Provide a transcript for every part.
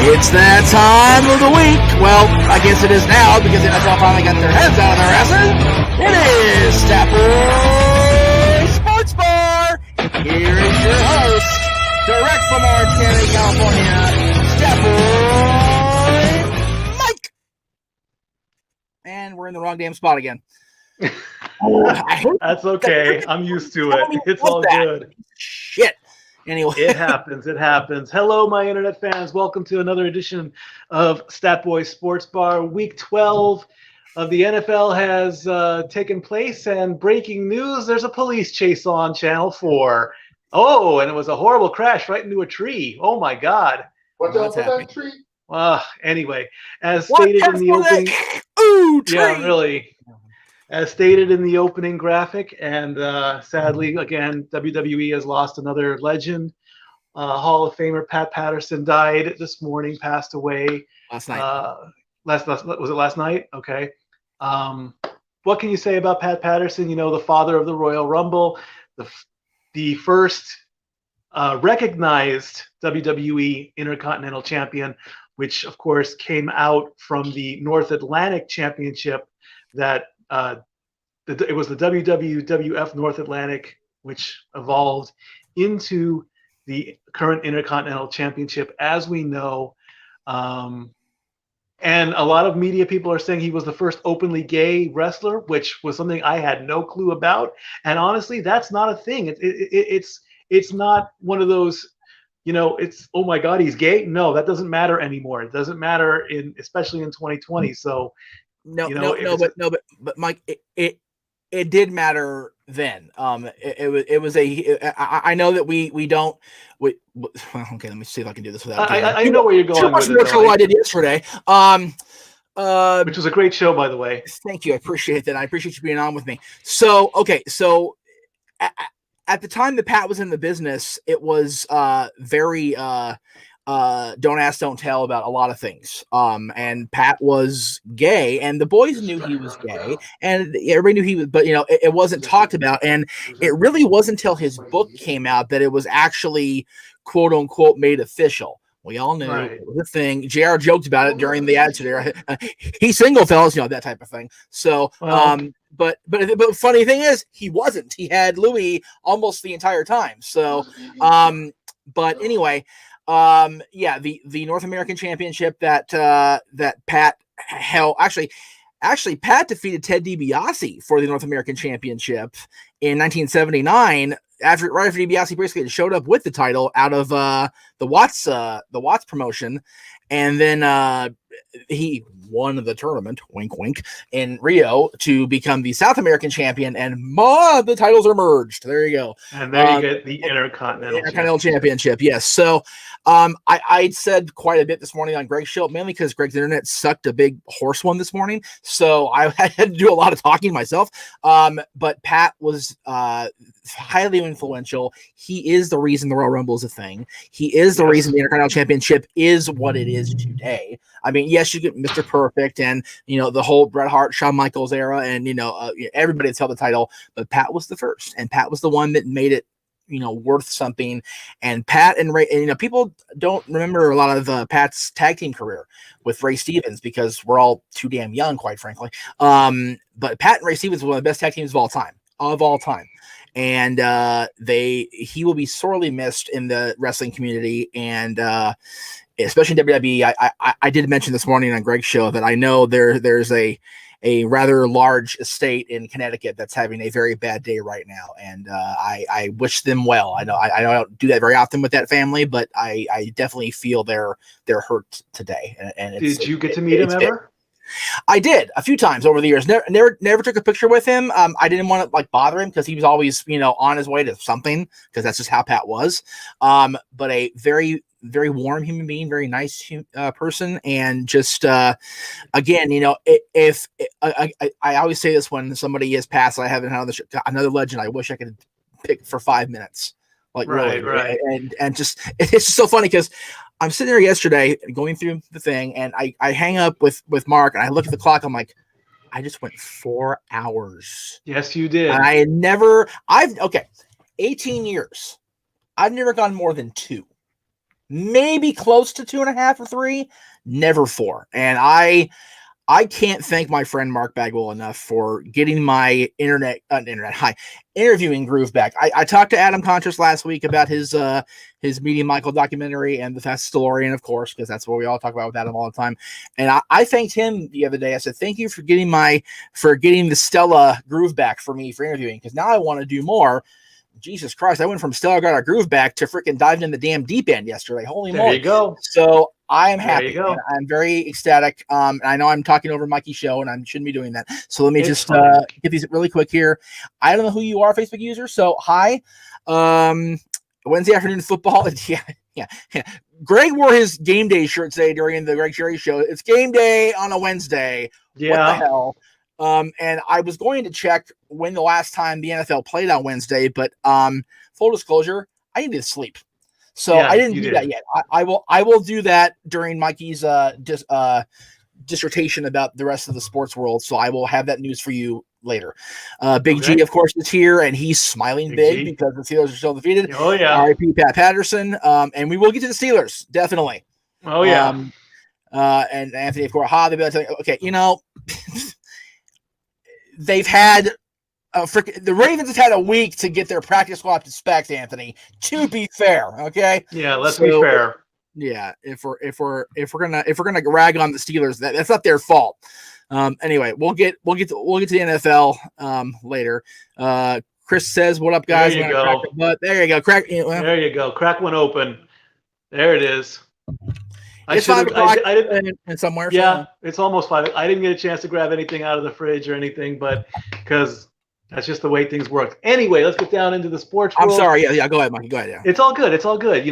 It's that time of the week. Well, I guess it is now because the NFL finally got their heads out of their asses. It is Stafford Sports Bar. Here is your host, direct from Orange County, California, Stafford Mike. And we're in the wrong damn spot again. That's okay. I'm used to it. It's all good. Shit. Anyway. It happens. It happens. Hello, my internet fans. Welcome to another edition of Stat Boy Sports Bar. Week 12 of the NFL has taken place, and breaking news, there's a police chase on Channel 4. Oh, and it was a horrible crash right into a tree. Oh, my God. Watch out for that tree. Anyway, as stated in the opening. Ooh, tree. Yeah, really. As stated in the opening graphic, and sadly, again, WWE has lost another legend. Hall of Famer Pat Patterson died this morning, passed away. Last night. Was it last night? Okay. What can you say about Pat Patterson? You know, the father of the Royal Rumble, the first recognized WWE Intercontinental Champion, which, of course, came out from the North Atlantic Championship that it was the WWF North Atlantic, which evolved into the current Intercontinental Championship, as we know. And a lot of media people are saying he was the first openly gay wrestler, which was something I had no clue about. And honestly, that's not a thing. It's not one of those, you know, it's, oh my God, he's gay. No, that doesn't matter anymore. It doesn't matter especially in 2020. So. But Mike, it did matter then. It was I know that we don't. Okay, let me see if I can do this without. I know where you're going. Too much more show I did yesterday. Which was a great show, by the way. Thank you. I appreciate that. I appreciate you being on with me. So at the time that Pat was in the business, it was very. Don't ask, don't tell about a lot of things. And Pat was gay, and the boys knew he was gay, and everybody knew he was, but it wasn't talked about. And it really wasn't until his book came out that it was actually quote unquote made official. We all knew it was a thing. JR joked about it during the Attitude Era. He's single, fellas, that type of thing. So, but funny thing is, he wasn't. He had Louis almost the entire time. So, but anyway. The North American Championship that Pat held. Actually, Pat defeated Ted DiBiase for the North American Championship in 1979. Right after DiBiase basically showed up with the title out of the Watts promotion, and then he won the tournament, wink wink, in Rio to become the South American champion, and the titles are merged. There you go. And there you get the Intercontinental Championship. Yes. So I said quite a bit this morning on Greg's show, mainly because Greg's internet sucked a big horse one this morning. So I had to do a lot of talking myself. But Pat was highly influential. He is the reason the Royal Rumble is a thing. He is the reason the Intercontinental Championship is what it is today. I mean, yes, you get Mr. Perfect and, the whole Bret Hart, Shawn Michaels era, and, everybody that's held the title, but Pat was the first, and Pat was the one that made it, worth something. And Pat and Ray, and, people don't remember a lot of Pat's tag team career with Ray Stevens because we're all too damn young, quite frankly. But Pat and Ray Stevens were one of the best tag teams of all time. And he will be sorely missed in the wrestling community, and especially in WWE. I did mention this morning on Greg's show that I know there's a rather large estate in Connecticut that's having a very bad day right now, and I wish them well. I know I don't do that very often with that family, but I definitely feel their hurt today. And did you get to meet him ever? I did a few times over the years. Never took a picture with him. I didn't want to bother him because he was always on his way to something, because that's just how Pat was. But a very, very warm human being, very nice person, and just again, if I always say this when somebody has passed, I haven't had another legend I wish I could pick for 5 minutes. Right. And just it's just so funny because I'm sitting there yesterday going through the thing, and I hang up with Mark, and I look at the clock. I'm like, I just went 4 hours. Yes, you did. And 18 years. I've never gone more than 2. maybe close to 2.5 or 3, never 4. And I can't thank my friend Mark Bagwell enough for getting my interviewing groove back. I talked to Adam Contras last week about his Meeting Michael documentary and the fastest DeLorean, of course, because that's what we all talk about with Adam all the time. And I thanked him the other day. I said, thank you for getting the Stella groove back for me for interviewing, because now I want to do more. Jesus Christ, I went from Stella got our groove back to freaking diving in the damn deep end yesterday. Holy moly. There you go. So I am happy. There you go. I'm very ecstatic. And I know I'm talking over Mikey's show, and I shouldn't be doing that. So let me just get these really quick here. I don't know who you are, Facebook user. So hi. Wednesday afternoon football. Yeah. Greg wore his game day shirt today during the Greg Sherry show. It's game day on a Wednesday. Yeah. What the hell? And I was going to check when the last time the NFL played on Wednesday, but full disclosure, I needed to sleep. So I didn't do that yet. I will do that during Mikey's dissertation about the rest of the sports world. So I will have that news for you later. Big G, of course, is here, and he's smiling big because the Steelers are still defeated. Oh, yeah. R.I.P. Pat Patterson. And we will get to the Steelers, definitely. Oh, yeah. And Anthony, of course, okay, they've had the Ravens have had a week to get their practice squad to specs, Anthony, to be fair. Okay. Yeah. Let's be fair. Yeah. If we're gonna rag on the Steelers, that's not their fault. Anyway, we'll get to the NFL later. Chris says, "What up, guys?" There you go. There you go. There you go. Crack one open. There it is. It's 5 o'clock somewhere. Yeah, it's almost 5. I didn't get a chance to grab anything out of the fridge or anything, but because that's just the way things work. Anyway, let's get down into the sports world. I'm sorry. Yeah. Go ahead, Mikey. Go ahead. Yeah. It's all good. It's all good.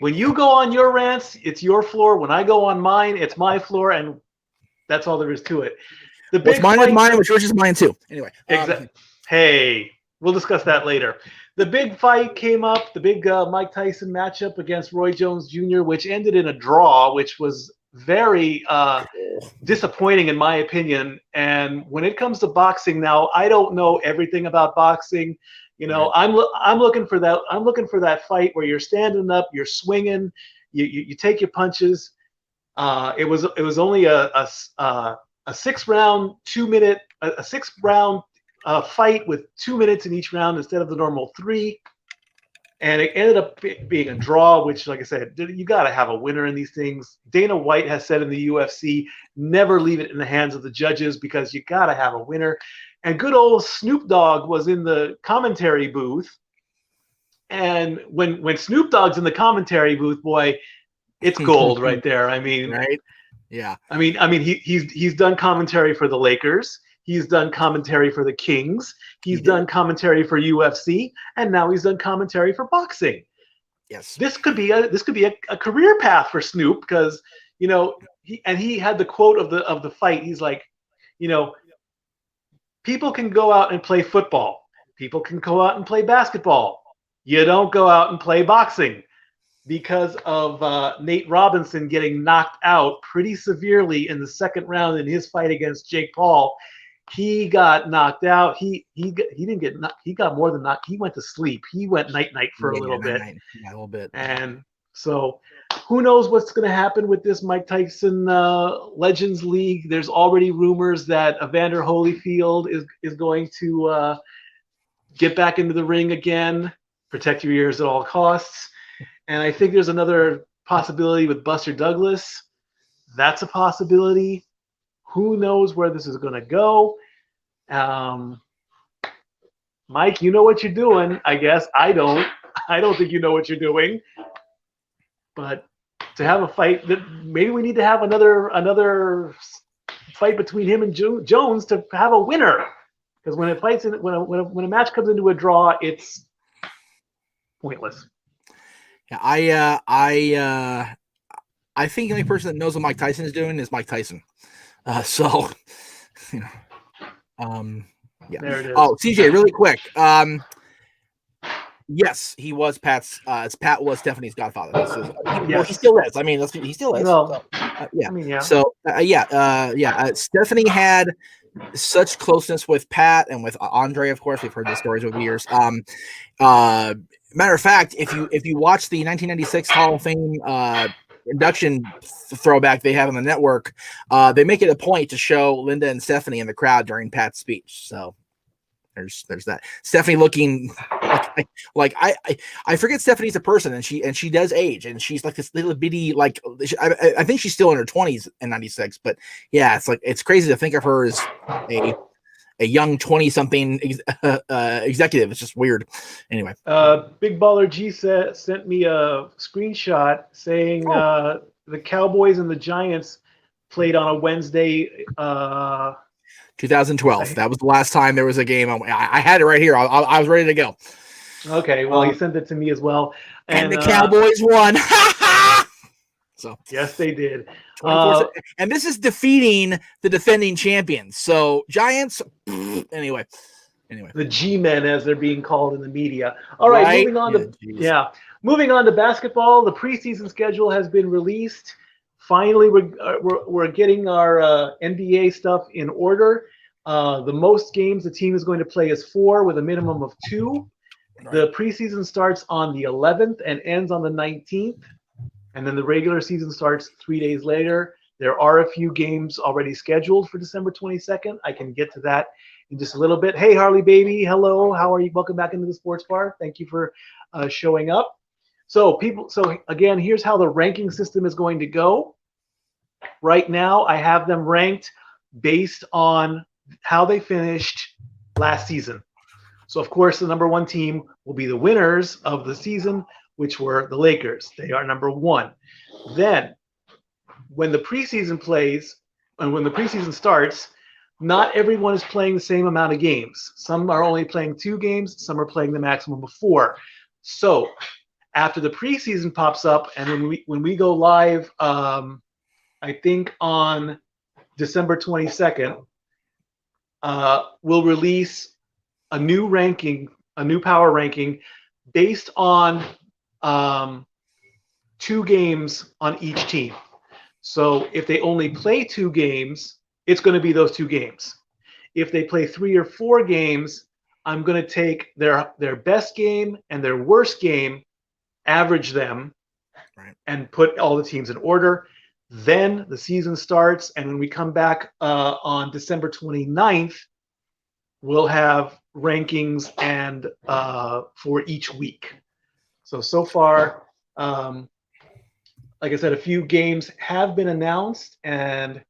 When you go on your rants, it's your floor. When I go on mine, it's my floor, and that's all there is to it. What's mine is mine, which yours is mine too. Anyway. Exactly. Hey, we'll discuss that later. The big fight came up, the big Mike Tyson matchup against Roy Jones Jr., which ended in a draw, which was very disappointing in my opinion. And when it comes to boxing now, I don't know everything about boxing. I'm looking for that. I'm looking for that fight where you're standing up, you're swinging, you take your punches. It was only a 6-round, 2-minute, a 6-round fight with 2 minutes in each round instead of the normal 3. And it ended up being a draw, which, like I said, you got to have a winner in these things. Dana White has said in the UFC, never leave it in the hands of the judges because you got to have a winner. And good old Snoop Dogg was in the commentary booth. And when Snoop Dogg's in the commentary booth, boy, it's gold right there. I mean, right? Yeah. I mean, he's done commentary for the Lakers. He's done commentary for the Kings. He's done commentary for UFC, and now he's done commentary for boxing. Yes, this could be a career path for Snoop because he had the quote of the fight. He's like, people can go out and play football. People can go out and play basketball. You don't go out and play boxing. Because of Nate Robinson getting knocked out pretty severely in the second round in his fight against Jake Paul. He got knocked out. He didn't get knocked. He got more than knocked. He went to sleep. He went night for a little bit. Yeah, a little bit. And so who knows what's going to happen with this Mike Tyson Legends League. There's already rumors that Evander Holyfield is going to get back into the ring again. Protect your ears at all costs. And I think there's another possibility with Buster Douglas. That's a possibility. Who knows where this is going to go? Mike, you know what you're doing, I guess. I don't think you know what you're doing. But to have a fight, maybe we need to have another fight between him and Jones to have a winner. Because when a match comes into a draw, it's pointless. Yeah, I think the only person that knows what Mike Tyson is doing is Mike Tyson. Yeah. There it is. Oh, CJ, really quick. Yes, he was Pat's. Pat was Stephanie's godfather. Well, he still is. I mean, he still is. Well, yeah. I mean, yeah. So, Stephanie had such closeness with Pat and with Andre. Of course, we've heard these stories over the years. Matter of fact, if you watch the 1996 Hall of Fame induction throwback they have on the network, they make it a point to show Linda and Stephanie in the crowd during Pat's speech. So there's that. Stephanie looking like I forget Stephanie's a person, and she does age, and she's like this little bitty, like I think she's still in her 20s in 96, but yeah, it's crazy to think of her as a young 20-something executive. It's just weird. Anyway, Big Baller G sent me a screenshot saying the Cowboys and the Giants played on a Wednesday. 2012. That was the last time there was a game. I had it right here. I was ready to go. Okay, well, he sent it to me as well. And the Cowboys won. So yes, they did. And this is defeating the defending champions. So Giants, anyway. The G-men, as they're being called in the media. All right, moving on moving on to basketball. The preseason schedule has been released. Finally, we're getting our NBA stuff in order. The most games the team is going to play is 4 with a minimum of 2. The preseason starts on the 11th and ends on the 19th. And then the regular season starts 3 days later. There are a few games already scheduled for December 22nd. I can get to that in just a little bit. Hey, Harley baby. Hello. How are you? Welcome back into the sports bar. Thank you for showing up. So again, here's how the ranking system is going to go. Right now, I have them ranked based on how they finished last season. So, of course, the number 1 team will be the winners of the season, which were the Lakers. They are number 1. Then, when the preseason plays and when the preseason starts, not everyone is playing the same amount of games. Some are only playing 2 games. Some are playing the maximum of 4. So, after the preseason pops up, and when we go live, I think on December 22nd, we'll release a new ranking, a new power ranking based on 2 games on each team. So if they only play 2 games, it's going to be those 2 games. If they play 3 or 4 games, I'm going to take their best game and their worst game, average them, and put all the teams in order. Then the season starts, and when we come back on December 29th, we'll have rankings and for each week. So far, like I said, a few games have been announced, and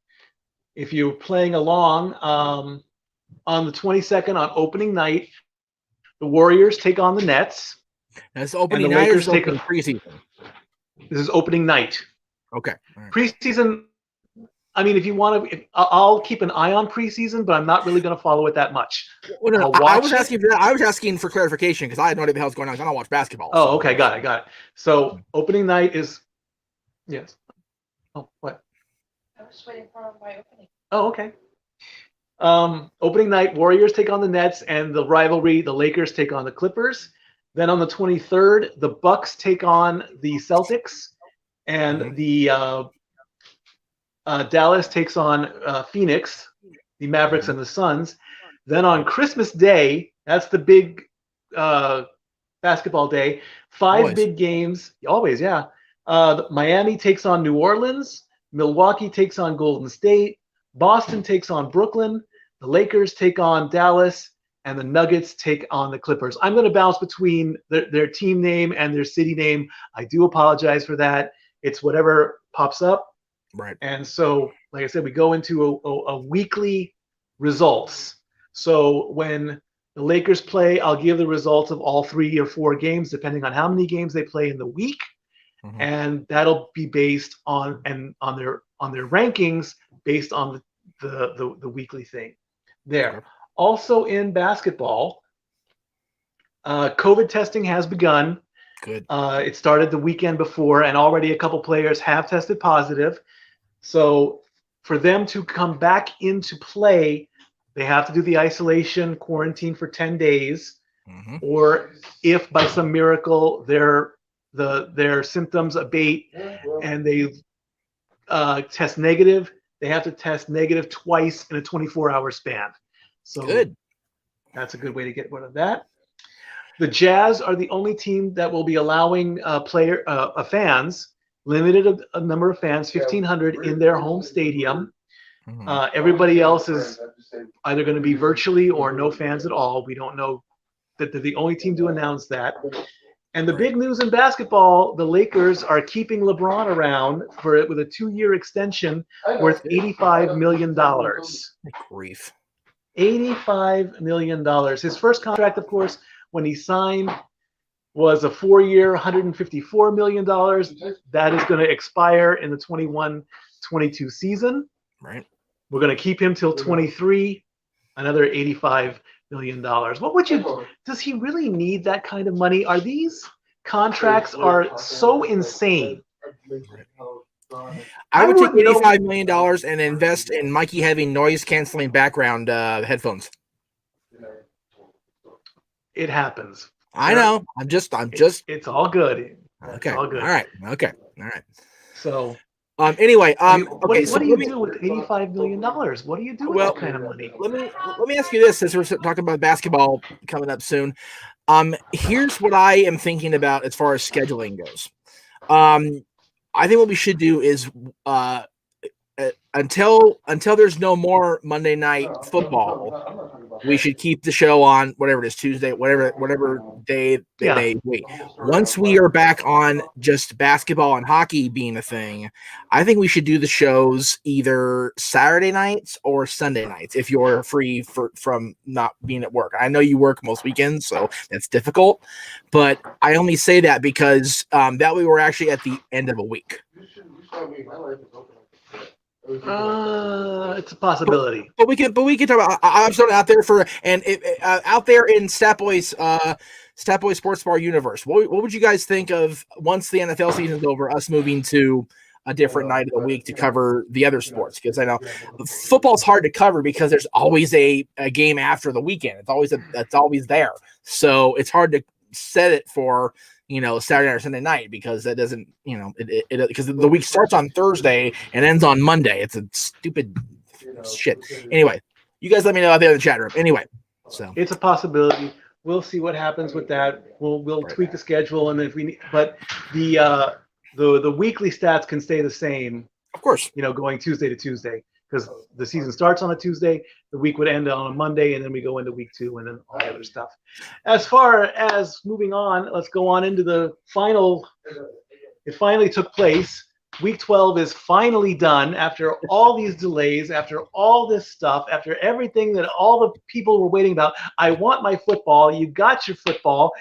if you're playing along, on the 22nd on opening night, the Warriors take on the Nets. That's opening night or opening preseason? This is opening night. Okay. Right. Preseason, I mean, if you want to, I'll keep an eye on preseason, but I'm not really going to follow it that much. Well, no, I was asking for clarification because I had no idea what the hell's going on. I don't watch basketball. Oh, okay, got it. So opening night is, yes. Oh, what? I was waiting for my opening. Oh, okay. Opening night, Warriors take on the Nets, and the rivalry, the Lakers take on the Clippers. Then on the 23rd, the Bucks take on the Celtics, and the Dallas takes on Phoenix, the Mavericks and the Suns. Then on Christmas Day, that's the big basketball day, 5 big games. Always, yeah. Miami takes on New Orleans. Milwaukee takes on Golden State. Boston takes on Brooklyn. The Lakers take on Dallas. And the Nuggets take on the Clippers. I'm going to bounce between their team name and their city name. I do apologize for that. It's whatever pops up. Right. And so, like I said, we go into a weekly results. So when the Lakers play, I'll give the results of all 3 or 4 games, depending on how many games they play in the week. Mm-hmm. And that'll be based on their rankings based on the weekly thing there. Okay. Also in basketball, COVID testing has begun. Good. It started the weekend before, and already a couple players have tested positive. So for them to come back into play, they have to do the isolation quarantine for 10 days. Mm-hmm. Or if by some miracle their symptoms abate and they test negative, they have to test negative twice in a 24-hour span. So good. That's a good way to get rid of that. The Jazz are the only team that will be allowing fans, limited a number of fans, 1,500 in their home stadium. Everybody else is either going to be virtually or no fans at all. We don't know. That they're the only team to announce that. And the big news in basketball, the Lakers are keeping LeBron around with a 2-year extension worth $85 million. Grief. $85 million. His first contract, of course, when he signed, was a 4-year, $154 million. That is going to expire in the 21-22 season. Right. We're going to keep him till 23, another $85 million. What would you? Does he really need that kind of money? Are these contracts are so insane? I would take $85 million and invest in Mikey having noise canceling background headphones. It happens. I know. I'm just. It's all good. Okay. It's all good. All right. Okay. All right. So. Anyway. Okay. What do you do with $85 million? What do you do with that kind of money? Let me ask you this, since we're talking about basketball coming up soon. Here's what I am thinking about as far as scheduling goes. I think what we should do is until there's no more Monday night football, we should keep the show on whatever it is, Tuesday, whatever day they wait. Once we are back on just basketball and hockey being a thing, I think we should do the shows either Saturday nights or Sunday nights if you're free from not being at work. I know you work most weekends, so that's difficult, but I only say that because that way we're actually at the end of a week. It's a possibility. But we can talk about. I'm sort of out there out there in Statboy's Sports Bar universe. What would you guys think of once the NFL season's over, us moving to a different night of the week to cover the other sports? Because I know football's hard to cover because there's always a game after the weekend. It's always there, so it's hard to set it for Saturday or Sunday night because that doesn't because the week starts on Thursday and ends on Monday. It's a stupid shit. Anyway, you guys let me know out there in the chat room. Anyway, so it's a possibility. We'll see what happens with that. We'll tweak the schedule, and if we need, but the weekly stats can stay the same. Of course, going Tuesday to Tuesday because the season starts on a Tuesday, the week would end on a Monday, and then we go into week 2 and then all the other stuff. As far as moving on, let's go on into the final. It finally took place. Week 12 is finally done after all these delays, after all this stuff, after everything that all the people were waiting about. I want my football. You got your football.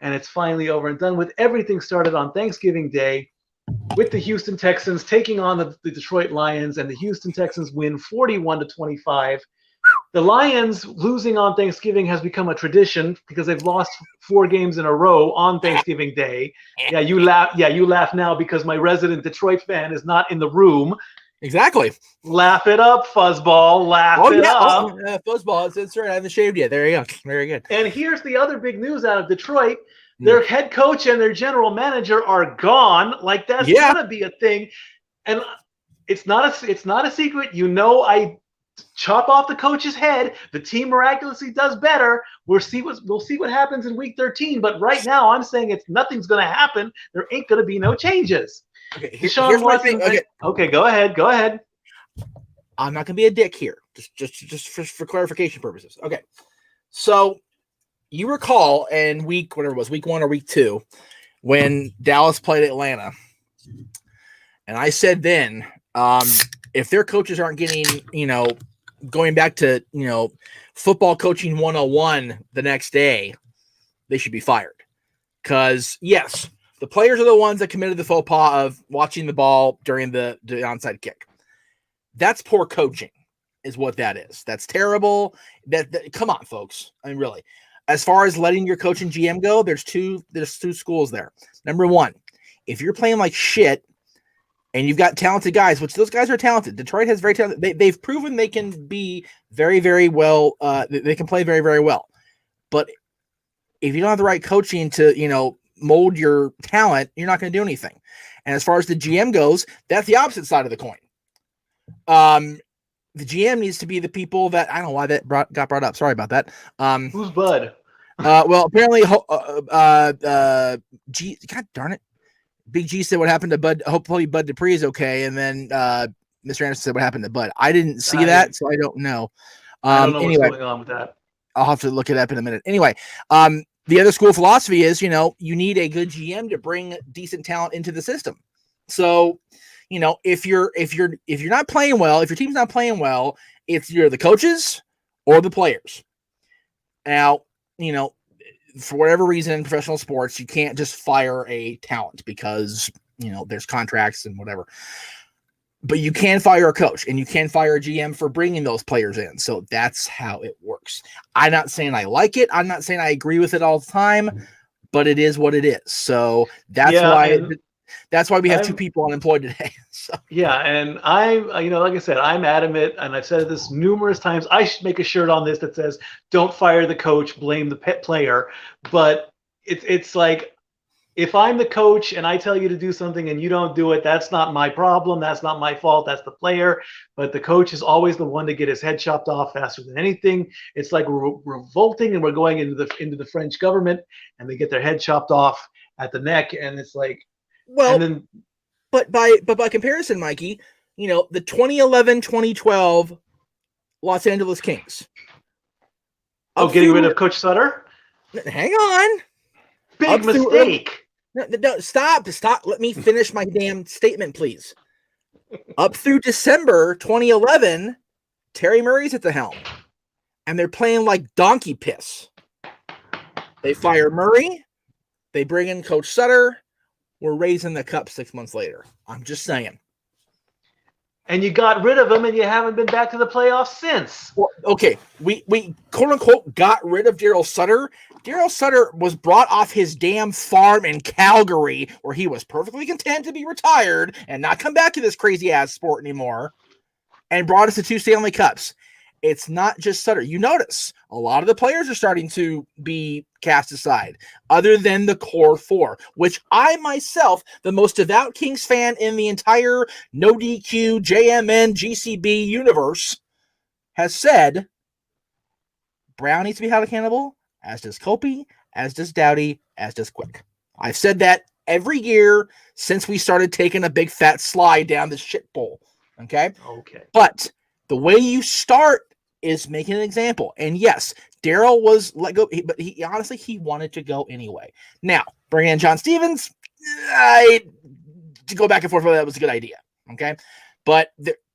And it's finally over and done with. Everything started on Thanksgiving Day with the Houston Texans taking on the Detroit Lions, and the Houston Texans win 41-25. The Lions losing on Thanksgiving has become a tradition because they've lost 4 games in a row on Thanksgiving Day. Yeah, you laugh. Yeah, you laugh now because my resident Detroit fan is not in the room. Exactly. Laugh it up, fuzzball. Laugh it up. Fuzzball. It's right. I haven't shaved yet. There you go. Very good. And here's the other big news out of Detroit. Their head coach and their general manager are gone. Like that's gonna be a thing, and it's not a secret. I chop off the coach's head. The team miraculously does better. We'll see what happens in week 13. But right now, I'm saying nothing's gonna happen. There ain't gonna be no changes. Okay, here's my thing. Okay, go ahead. I'm not gonna be a dick here. Just for clarification purposes. Okay, so. You recall in week 1 or week 2, when Dallas played Atlanta, and I said then, if their coaches aren't getting, going back to, football coaching 101 the next day, they should be fired. Because yes, the players are the ones that committed the faux pas of watching the ball during the onside kick. That's poor coaching, is what that is. That's terrible. That come on, folks. I mean, really. As far as letting your coach and GM go, there's two schools there. Number one, if you're playing like shit and you've got talented guys, which those guys are talented. Detroit has very talented. They've proven they can be very, very well. They can play very, very well. But if you don't have the right coaching to, mold your talent, you're not going to do anything. And as far as the GM goes, that's the opposite side of the coin. The GM needs to be the people that I don't know why that got brought up. Sorry about that. Who's Bud? Well, apparently, G, God darn it, Big G said what happened to Bud. Hopefully, Bud Dupree is okay, and then Mr. Anderson said what happened to Bud. I didn't see that, so I don't know. I don't know Anyway, what's going on with that. I'll have to look it up in a minute. Anyway, the other school of philosophy is, you need a good GM to bring decent talent into the system. So, if you're not playing well, if your team's not playing well, it's either the coaches or the players. Now, for whatever reason in professional sports, you can't just fire a talent because, there's contracts and whatever. But you can fire a coach and you can fire a GM for bringing those players in. So that's how it works. I'm not saying I like it. I'm not saying I agree with it all the time, but it is what it is. So that's why we have two people unemployed today. So. Yeah, and like I said, I'm adamant, and I've said this numerous times. I should make a shirt on this that says, "Don't fire the coach, blame the pet player." But it's like, if I'm the coach and I tell you to do something and you don't do it, that's not my problem. That's not my fault. That's the player. But the coach is always the one to get his head chopped off faster than anything. It's like we're revolting and we're going into the French government, and they get their head chopped off at the neck, and it's like, well, and then, but by comparison, Mikey, the 2011-2012 Los Angeles Kings. Getting rid of Coach Sutter? Hang on. Big mistake. No, stop. Let me finish my damn statement, please. Up through December 2011, Terry Murray's at the helm, and they're playing like donkey piss. They fire Murray. They bring in Coach Sutter. We're raising the cup 6 months later. I'm just saying. And you got rid of him, and you haven't been back to the playoffs since. Well, okay, we quote unquote got rid of Daryl Sutter. Daryl Sutter was brought off his damn farm in Calgary, where he was perfectly content to be retired and not come back to this crazy ass sport anymore, and brought us to 2 Stanley Cups. It's not just Sutter. You notice a lot of the players are starting to be cast aside, other than the core 4, which I myself, the most devout Kings fan in the entire no DQ, JMN, GCB universe, has said Brown needs to be held accountable, as does Kopi, as does Doughty, as does Quick. I've said that every year since we started taking a big fat slide down the shit bowl. Okay? Okay. But the way you start is making an example. And yes, Daryl was let go, but he honestly, he wanted to go anyway. Now, bringing in John Stevens, to go back and forth, that was a good idea. Okay? But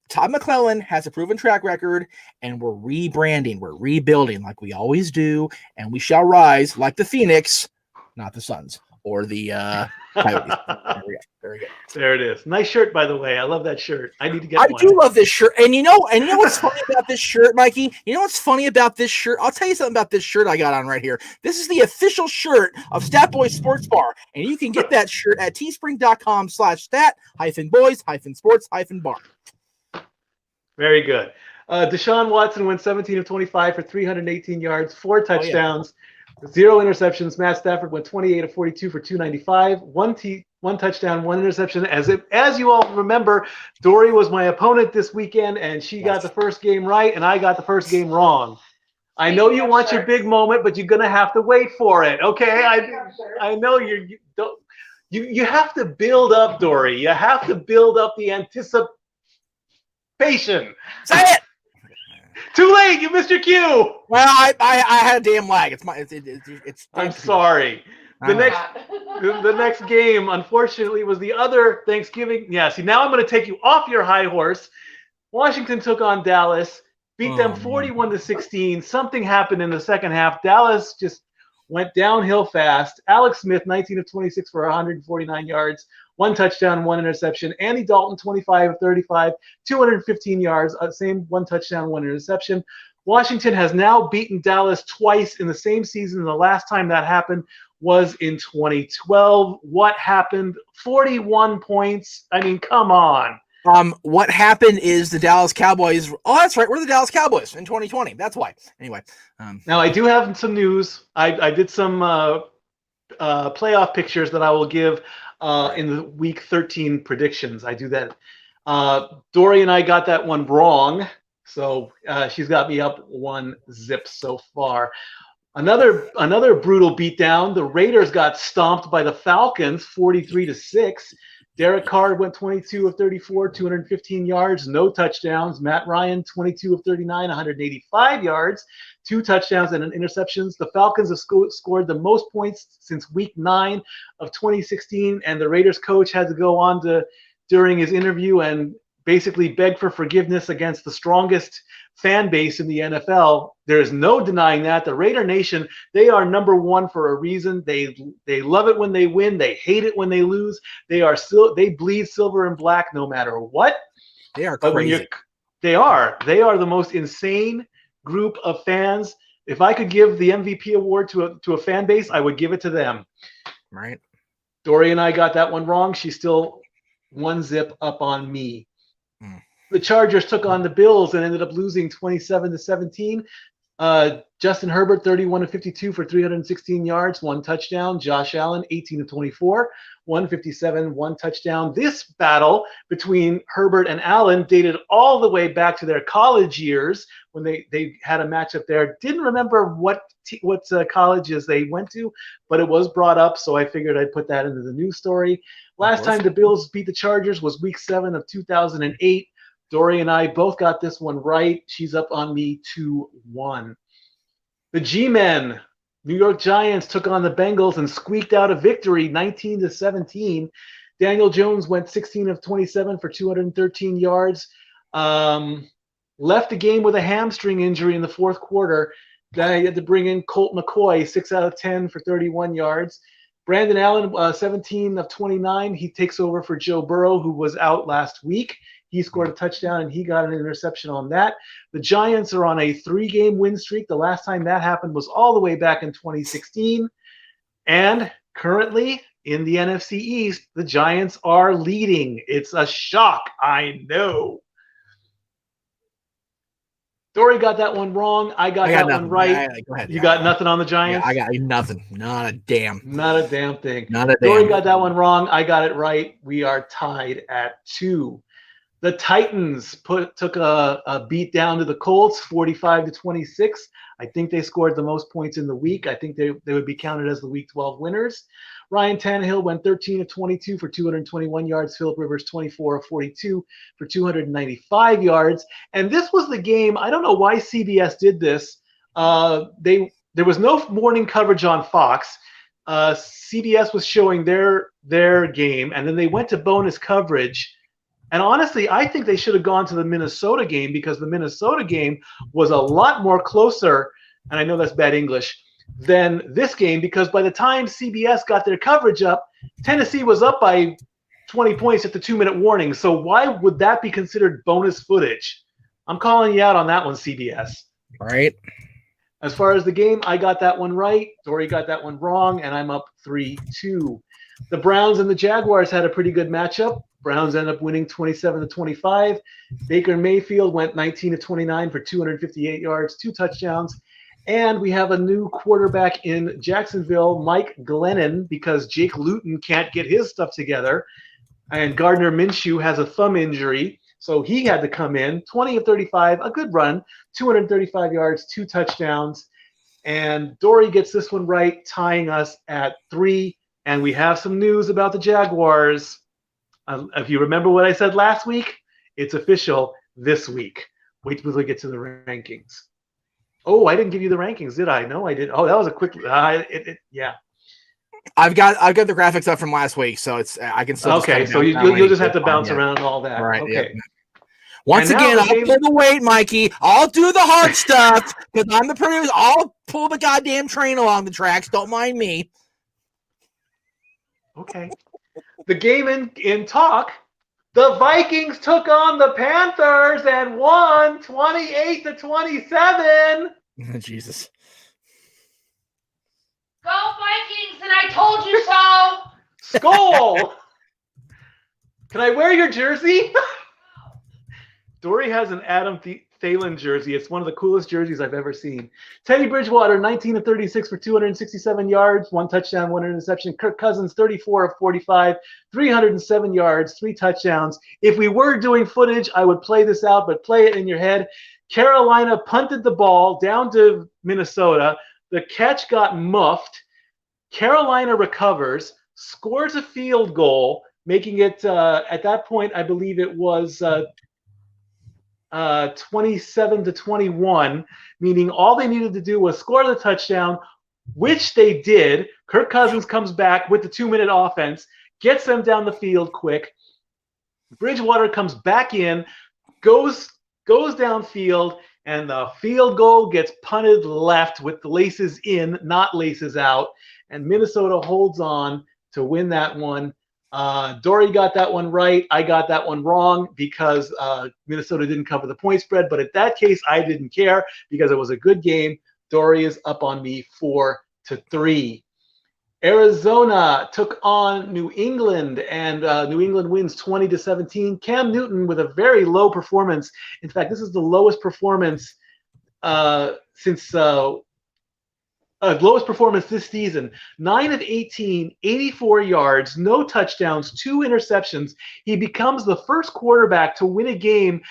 Todd McClellan has a proven track record, and we're rebranding, we're rebuilding like we always do, and we shall rise like the Phoenix, not the Suns or the Coyotes. There we go. There it is. Nice shirt, by the way. I love that shirt. I need to get one. one. I do love this shirt. And you know what's funny about this shirt, Mikey? You know what's funny about this shirt? I'll tell you something about this shirt I got on right here. This is the official shirt of Stat Boys Sports Bar. And you can get that shirt at teespring.com/stat-boys-sports-bar. Very good. Deshaun Watson went 17 of 25 for 318 yards, 4 touchdowns, 0 interceptions. Matt Stafford went 28 of 42 for 295, one touchdown, 1 interception. As you all remember, Dory was my opponent this weekend, and she got the first game right, and I got the first game wrong. I know you want your big moment, but you're gonna have to wait for it. Okay, I know you have to build up, Dory. You have to build up the anticipation. Say it. Too late. You missed your cue. Well, I had a damn lag. It's I'm sorry. The next game, unfortunately, was the other Thanksgiving. Yeah. See, now I'm going to take you off your high horse. Washington took on Dallas, beat them 41-16. Something happened in the second half. Dallas just went downhill fast. Alex Smith, 19 of 26 for 149 yards, 1 touchdown, 1 interception. Andy Dalton, 25 of 35, 215 yards, same 1 touchdown, 1 interception. Washington has now beaten Dallas twice in the same season. The last time that happened was in 2012. What happened? 41 points. I mean, come on. What happened is the Dallas Cowboys. Oh, that's right. We're the Dallas Cowboys in 2020. That's why. Anyway. Now, I do have some news. I did some playoff pictures that I will give in the week 13 predictions. I do that. Dory and I got that one wrong. So she's got me up 1-0 so far. Another brutal beatdown. The Raiders got stomped by the Falcons 43-6. Derek Carr went 22 of 34, 215 yards, no touchdowns. Matt Ryan 22 of 39, 185 yards, 2 touchdowns and an interceptions. The Falcons have scored the most points since week 9 of 2016, and the Raiders coach had to go on to during his interview and basically beg for forgiveness against the strongest fan base in the NFL. There is no denying that. The Raider Nation, they are number one for a reason. They love it when they win. They hate it when they lose. They bleed silver and black no matter what. They are crazy. They are the most insane group of fans. If I could give the MVP award to a fan base, I would give it to them. Right. Dory and I got that one wrong. She's still 1-zip up on me. The Chargers took on the Bills and ended up losing 27-17. Justin Herbert, 31 of 52 for 316 yards, 1 touchdown. Josh Allen, 18 of 24, 157, 1 touchdown. This battle between Herbert and Allen dated all the way back to their college years when they had a matchup there. Didn't remember what colleges they went to, but it was brought up, so I figured I'd put that into the news story. Last time the Bills beat the Chargers was week 7 of 2008. Dory and I both got this one right. She's up on me 2-1. The G-Men, New York Giants, took on the Bengals and squeaked out a victory 19-17. Daniel Jones went 16 of 27 for 213 yards. Left the game with a hamstring injury in the fourth quarter. Then he had to bring in Colt McCoy, 6 out of 10 for 31 yards. Brandon Allen, 17 of 29. He takes over for Joe Burrow, who was out last week. He scored a touchdown, and he got an interception on that. The Giants are on a 3-game win streak. The last time that happened was all the way back in 2016. And currently in the NFC East, the Giants are leading. It's a shock, I know. Dory got that one wrong. I got that nothing. one right. Go ahead. You got nothing on the Giants? Yeah, I got nothing. Not a damn. Not a damn thing. Not a damn. Dory got that one wrong. I got it right. We are tied at 2. The Titans took a beat down to the Colts, 45-26. I think they scored the most points in the week. I think they would be counted as the Week 12 winners. Ryan Tannehill went 13 of 22 for 221 yards. Phillip Rivers, 24 of 42 for 295 yards. And this was the game. I don't know why CBS did this. There was no morning coverage on Fox. CBS was showing their game, and then they went to bonus coverage. And honestly, I think they should have gone to the Minnesota game because the Minnesota game was a lot more closer, and I know that's bad English, than this game, because by the time CBS got their coverage up, Tennessee was up by 20 points at the 2-minute warning. So why would that be considered bonus footage? I'm calling you out on that one, CBS. Right. As far as the game, I got that one right. Dory got that one wrong, and I'm up 3-2. The Browns and the Jaguars had a pretty good matchup. Browns ended up winning 27-25. Baker Mayfield went 19 of 29 for 258 yards, 2 touchdowns. And we have a new quarterback in Jacksonville, Mike Glennon, because Jake Luton can't get his stuff together. And Gardner Minshew has a thumb injury, so he had to come in. 20 of 35, a good run, 235 yards, 2 touchdowns. And Dory gets this one right, tying us at 3. And we have some news about the Jaguars. If you remember what I said last week, it's official this week. Wait till we get to the rankings. Oh, I didn't give you the rankings, did I? No, I did. Oh, that was a quick. Yeah. I've got the graphics up from last week, so it's I can still. Okay, so you'll just have to bounce around and all that. Right. Okay. Yeah. Once again, I'll pull the weight, Mikey. I'll do the hard stuff because I'm the producer. I'll pull the goddamn train along the tracks. Don't mind me. Okay. The game in talk, the Vikings took on the Panthers and won 28-27. Jesus. Go Vikings, and I told you so. Skull. Can I wear your jersey? Dory has an Adam Thielen jersey. It's one of the coolest jerseys I've ever seen. Teddy Bridgewater, 19 of 36 for 267 yards, 1 touchdown, 1 interception. Kirk Cousins, 34 of 45, 307 yards, 3 touchdowns. If we were doing footage, I would play this out, but play it in your head. Carolina punted the ball down to Minnesota. The catch got muffed. Carolina recovers, scores a field goal, making it at that point, I believe it was 27-21, meaning all they needed to do was score the touchdown, which they did. Kirk Cousins comes back with the 2-minute offense, gets them down the field quick. Bridgewater comes back in, goes downfield, and the field goal gets punted left with the laces in, not laces out. And Minnesota holds on to win that one. Dory got that one right. I got that one wrong because Minnesota didn't cover the point spread. But in that case, I didn't care because it was a good game. Dory is up on me 4-3. Arizona took on New England, and New England wins 20-17. Cam Newton with a very low performance. In fact, this is the lowest performance since lowest performance this season. 9 of 18, 84 yards, no touchdowns, 2 interceptions. He becomes the first quarterback to win a game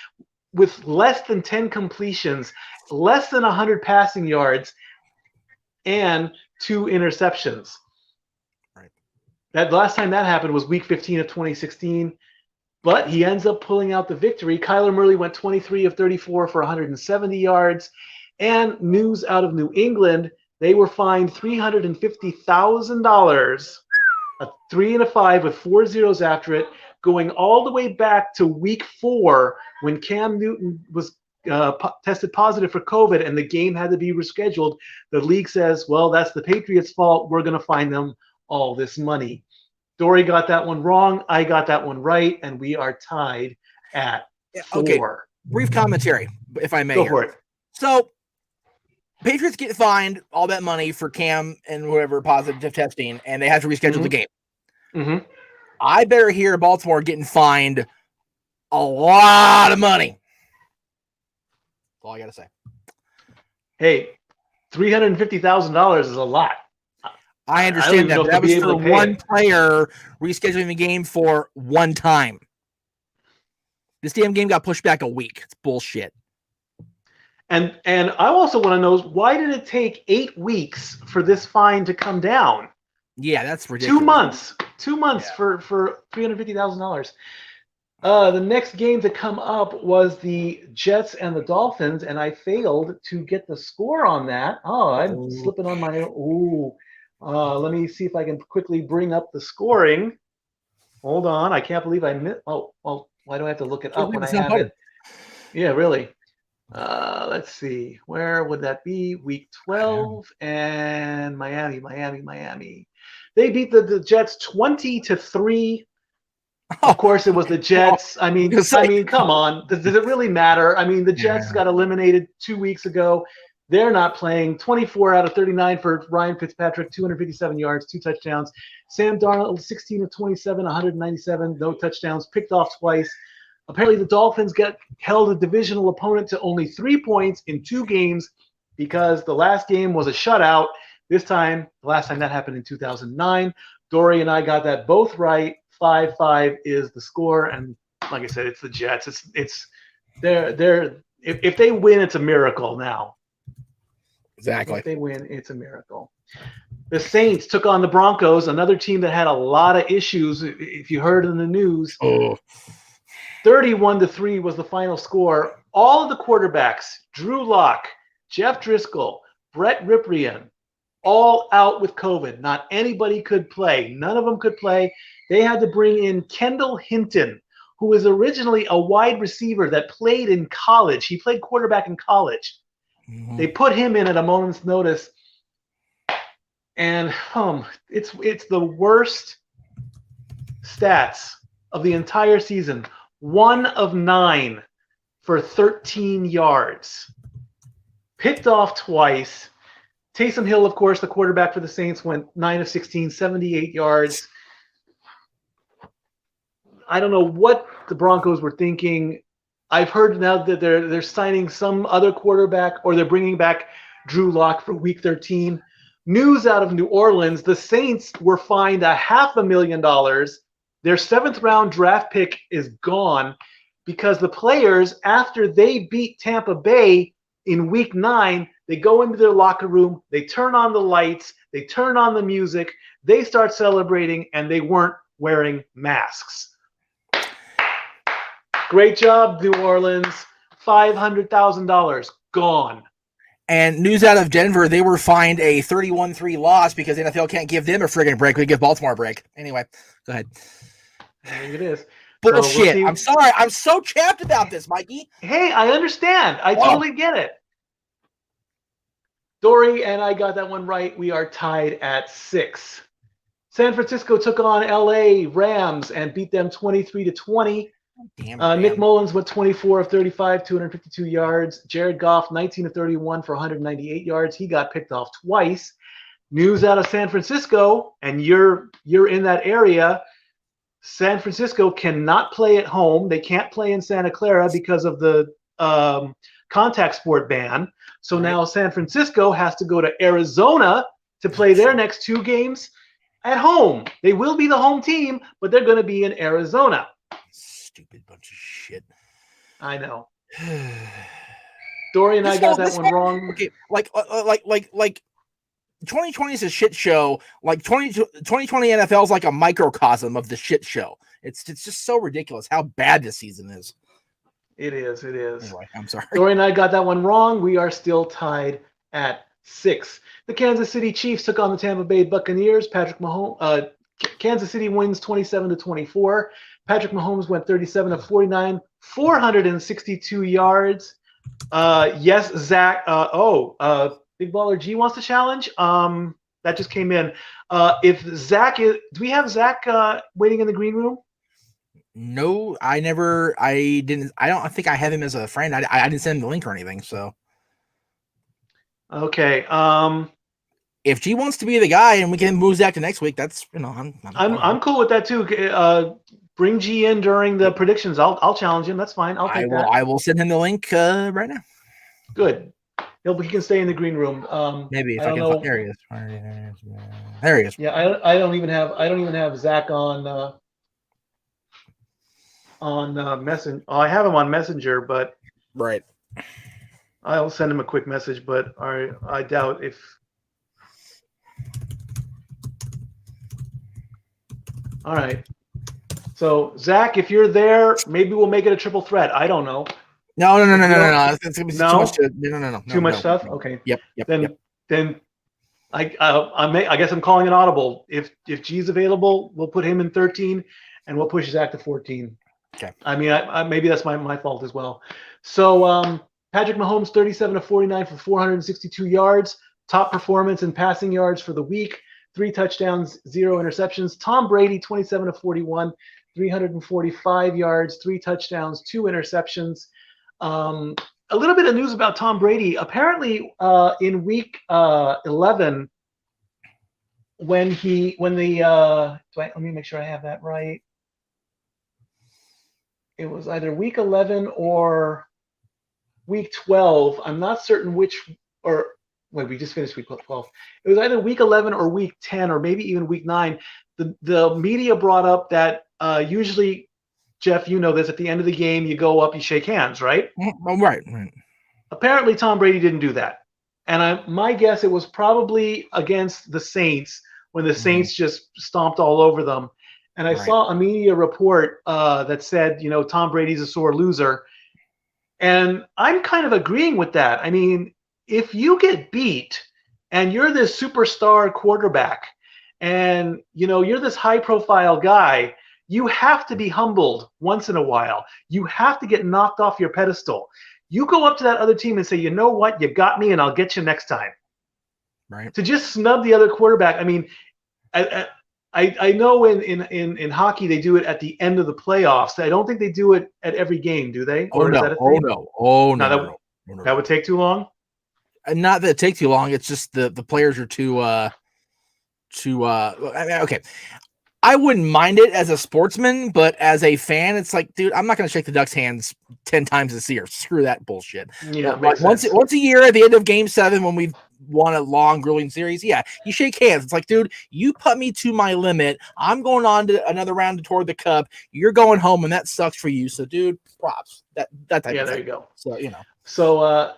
with less than 10 completions, less than 100 passing yards, and 2 interceptions. Right. That last time that happened was week 15 of 2016, but he ends up pulling out the victory. Kyler Murray went 23 of 34 for 170 yards. And news out of New England, they were fined $350,000, a 3 and a 5 with 4 zeros after it, going all the way back to week 4 when Cam Newton was tested positive for COVID and the game had to be rescheduled. The league says, well, that's the Patriots' fault. We're going to fine them all this money. Dory got that one wrong. I got that one right, and we are tied at 4. Okay. Brief commentary, if I may. Go for it. So, Patriots get fined all that money for Cam and whatever positive testing, and they have to reschedule the game. Mm-hmm. I better hear Baltimore getting fined a lot of money. That's all I got to say. Hey, $350,000 is a lot. I understand that, but that was for one player rescheduling the game for one time. This damn game got pushed back a week. It's bullshit. And I also want to know, why did it take 8 weeks for this fine to come down? Yeah, that's ridiculous. 2 months for $350,000. The next game to come up was the Jets and the Dolphins, and I failed to get the score on that. Oh, I'm slipping on my let me see if I can quickly bring up the scoring. Hold on, I can't believe I missed. Oh, well, why do I have to look it up when I have it? Yeah, really. Let's see. Where would that be? Week 12 and Miami. They beat the Jets 20-3. Of course, it was the Jets. I mean, come on. Does it really matter? I mean, the Jets got eliminated 2 weeks ago. They're not playing. 24 out of 39 for Ryan Fitzpatrick, 257 yards, 2 touchdowns. Sam Darnold, 16 of 27, 197, no touchdowns, picked off twice. Apparently, the Dolphins held a divisional opponent to only 3 points in 2 games because the last game was a shutout. The last time that happened in 2009. Dory and I got that both right. 5-5 is the score, and like I said, it's the Jets. If they win, it's a miracle now. Exactly. If they win, it's a miracle. The Saints took on the Broncos, another team that had a lot of issues. If you heard in the news, 31-3 was the final score. All of the quarterbacks, Drew Lock, Jeff Driscoll, Brett Rypien, all out with COVID. Not anybody could play. None of them could play. They had to bring in Kendall Hinton, who was originally a wide receiver that played in college. He played quarterback in college. Mm-hmm. They put him in at a moment's notice, and it's the worst stats of the entire season. 1 of 9 for 13 yards. Picked off twice. Taysom Hill, of course, the quarterback for the Saints, went 9 of 16, 78 yards. I don't know what the Broncos were thinking. I've heard now that they're signing some other quarterback, or they're bringing back Drew Lock for Week 13. News out of New Orleans: the Saints were fined $500,000. Their 7th-round draft pick is gone because the players, after they beat Tampa Bay in Week 9, They go into their locker room, they turn on the lights, they turn on the music, they start celebrating, and they weren't wearing masks. Great job, New Orleans. $500,000 gone. And news out of Denver, they were fined a 31-3 loss because the NFL can't give them a friggin' break. We give Baltimore a break. Anyway, go ahead. There it is. Bullshit. So we'll I'm sorry. I'm so chapped about this, Mikey. Hey, I understand. I totally get it. Dory and I got that one right. We are tied at 6. San Francisco took on LA Rams and beat them 23-20. Damn, Nick Mullins went 24 of 35, 252 yards. Jared Goff, 19 of 31 for 198 yards. He got picked off twice. News out of San Francisco, and you're in that area. San Francisco cannot play at home. They can't play in Santa Clara because of the contact sport ban. So now San Francisco has to go to Arizona to play their next 2 games at home. They will be the home team, but they're going to be in Arizona. Stupid bunch of shit. I know. Dory and I got that one wrong. Okay, like 2020 is a shit show. Like 2020 NFL is like a microcosm of the shit show. It's just so ridiculous how bad this season is. It is. Anyway, I'm sorry. Dory and I got that one wrong. We are still tied at 6. The Kansas City Chiefs took on the Tampa Bay Buccaneers. Patrick Mahomes. Kansas City wins 27-24. Patrick Mahomes went 37 of 49, 462 yards. Yes, Zach. Big Baller G wants to challenge. That just came in. If Zach is, do we have Zach waiting in the green room? No, I didn't. I don't think I have him as a friend. I didn't send him the link or anything. So, okay. If G wants to be the guy and we can move Zach to next week, that's I'm cool with that too. Bring G in during the predictions. I'll challenge him. That's fine. I'll take that. I will send him the link right now. Good. He can stay in the green room. Maybe if I can know. There he is. There he is. Yeah, I don't even have Zach on Messenger. Oh, I have him on Messenger, but right. I'll send him a quick message, but I doubt if. All right. So Zach, if you're there, maybe we'll make it a triple threat. I don't know. No. It's gonna be too much. No. Too much stuff. Okay. Yep. Then I guess I'm calling an audible. If G's available, we'll put him in 13, and we'll push Zach to 14. Okay. I mean, maybe that's my fault as well. So Patrick Mahomes, 37 of 49 for 462 yards. Top performance in passing yards for the week. 3 touchdowns, 0 interceptions. Tom Brady, 27 of 41, 345 yards, 3 touchdowns, 2 interceptions. A little bit of news about Tom Brady. Apparently, in week 11, let me make sure I have that right. It was either week 11 or week 12. I'm not certain which, or wait, we just finished week 12. It was either week 11 or week 10 or maybe even week 9. The media brought up that usually, Jeff, you know this, at the end of the game, you go up, you shake hands, right? Oh, right. Apparently, Tom Brady didn't do that. And my guess, it was probably against the Saints when the Saints just stomped all over them. And I saw a media report that said, Tom Brady's a sore loser. And I'm kind of agreeing with that. I mean, if you get beat and you're this superstar quarterback and, you're this high-profile guy, you have to be humbled once in a while. You have to get knocked off your pedestal. You go up to that other team and say, you know what, you got me and I'll get you next time. Right. To just snub the other quarterback. I mean, I know in hockey they do it at the end of the playoffs. I don't think they do it at every game, do they? Oh, no. No. That would take too long? Not that it takes too long. It's just the players are too okay. I wouldn't mind it as a sportsman, but as a fan, it's like, dude, I'm not going to shake the Ducks' hands 10 times this year. Screw that bullshit. Yeah, like once a year at the end of Game 7 when we've won a long, grueling series, yeah, you shake hands. It's like, dude, you put me to my limit. I'm going on to another round toward the cup. You're going home, and that sucks for you. So, dude, props. That type of thing. Yeah, there you go. So, So,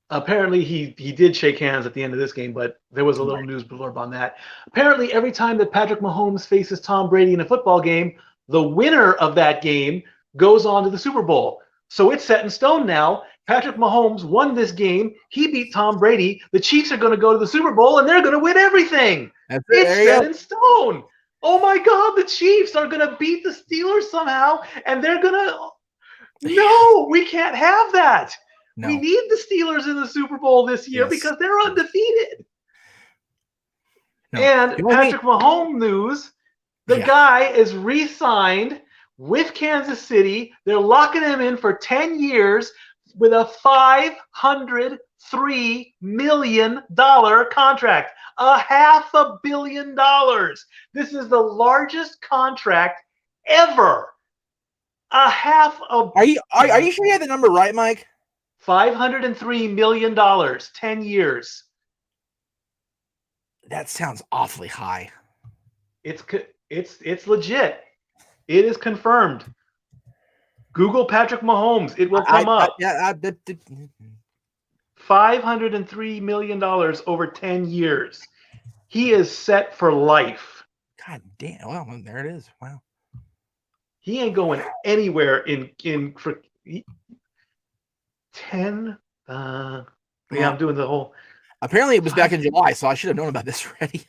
apparently he did shake hands at the end of this game, but there was a little news blurb on that. Apparently, every time that Patrick Mahomes faces Tom Brady in a football game, the winner of that game goes on to the Super Bowl. So it's set in stone now. Patrick Mahomes won this game. He beat Tom Brady. The Chiefs are going to go to the Super Bowl, and they're going to win everything. It's set in stone. Oh, my God. The Chiefs are going to beat the Steelers somehow, and they're going to – no, we can't have that. No. We need the Steelers in the Super Bowl this year because they're undefeated. No. And Patrick Mahomes news, the guy is re-signed with Kansas City. They're locking him in for 10 years with a $503 million contract. $500 million. This is the largest contract ever. Are you sure you had the number right, Mike? $503 million, 10 years. That sounds awfully high. It's legit. It is confirmed. Google Patrick Mahomes. It will come up. $503 million over 10 years. He is set for life. God damn. Well, there it is. Wow. He ain't going anywhere for 10. I'm doing the whole. Apparently, it was back in July, so I should have known about this already.